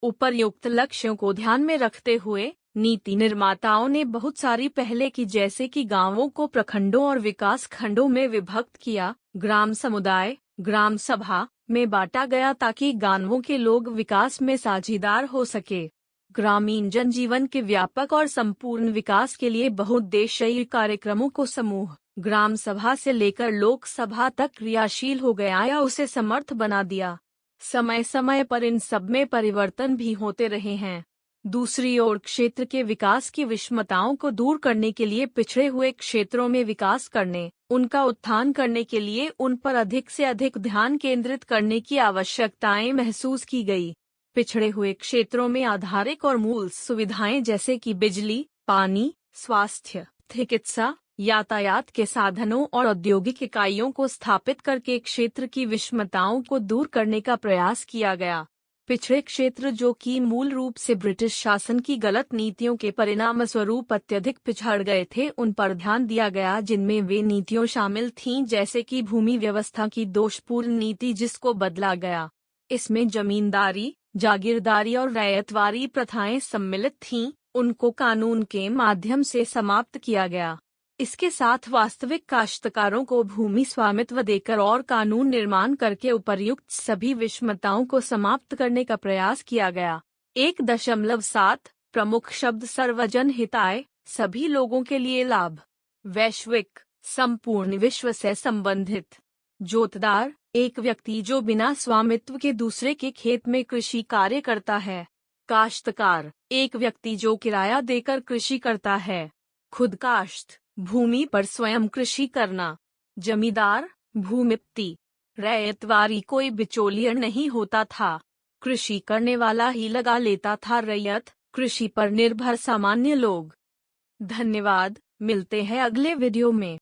Speaker 1: उपर्युक्त लक्ष्यों को ध्यान में रखते हुए नीति निर्माताओं ने बहुत सारी पहले की जैसे कि गांवों को प्रखंडों और विकास खंडों में विभक्त किया, ग्राम समुदाय, ग्राम सभा में बांटा गया ताकि गांवों के लोग विकास में साझेदार हो सके। ग्रामीण जनजीवन के व्यापक और संपूर्ण विकास के लिए बहुउद्देशीय कार्यक्रमों को समूह ग्राम सभा से लेकर लोकसभा तक क्रियाशील हो गया या उसे समर्थ बना दिया। समय समय पर इन सब में परिवर्तन भी होते रहे हैं। दूसरी ओर क्षेत्र के विकास की विषमताओं को दूर करने के लिए पिछड़े हुए क्षेत्रों में विकास करने, उनका उत्थान करने के लिए उन पर अधिक से अधिक ध्यान केंद्रित करने की आवश्यकताएं महसूस की गई। पिछड़े हुए क्षेत्रों में आधारिक और मूल सुविधाएं जैसे कि बिजली, पानी, स्वास्थ्य, चिकित्सा, यातायात के साधनों और औद्योगिक इकाइयों को स्थापित करके क्षेत्र की विषमताओं को दूर करने का प्रयास किया गया। पिछड़े क्षेत्र जो कि मूल रूप से ब्रिटिश शासन की गलत नीतियों के परिणाम स्वरूप अत्यधिक पिछड़ गए थे, उन पर ध्यान दिया गया जिनमें वे नीतियां शामिल थीं जैसे कि भूमि व्यवस्था की दोषपूर्ण नीति जिसको बदला गया। इसमें जमींदारी, जागीरदारी और रैयतवारी प्रथाएं सम्मिलित थीं, उनको कानून के माध्यम से समाप्त किया गया। इसके साथ वास्तविक काश्तकारों को भूमि स्वामित्व देकर और कानून निर्माण करके उपर्युक्त सभी विषमताओं को समाप्त करने का प्रयास किया गया। 1.7 प्रमुख शब्द सर्वजन हिताय, सभी लोगों के लिए लाभ, वैश्विक, संपूर्ण विश्व से संबंधित, जोतदार, एक व्यक्ति जो बिना स्वामित्व के दूसरे के खेत में कृषि कार्य करता है, काश्तकार, एक व्यक्ति जो किराया देकर कृषि करता है, खुदकाश्त, भूमि पर स्वयं कृषि करना, जमींदार, भूमिपति, रैयतवारी, कोई बिचौलिया नहीं होता था, कृषि करने वाला ही लगा लेता था रैयत, कृषि पर निर्भर सामान्य लोग। धन्यवाद, मिलते हैं अगले वीडियो में।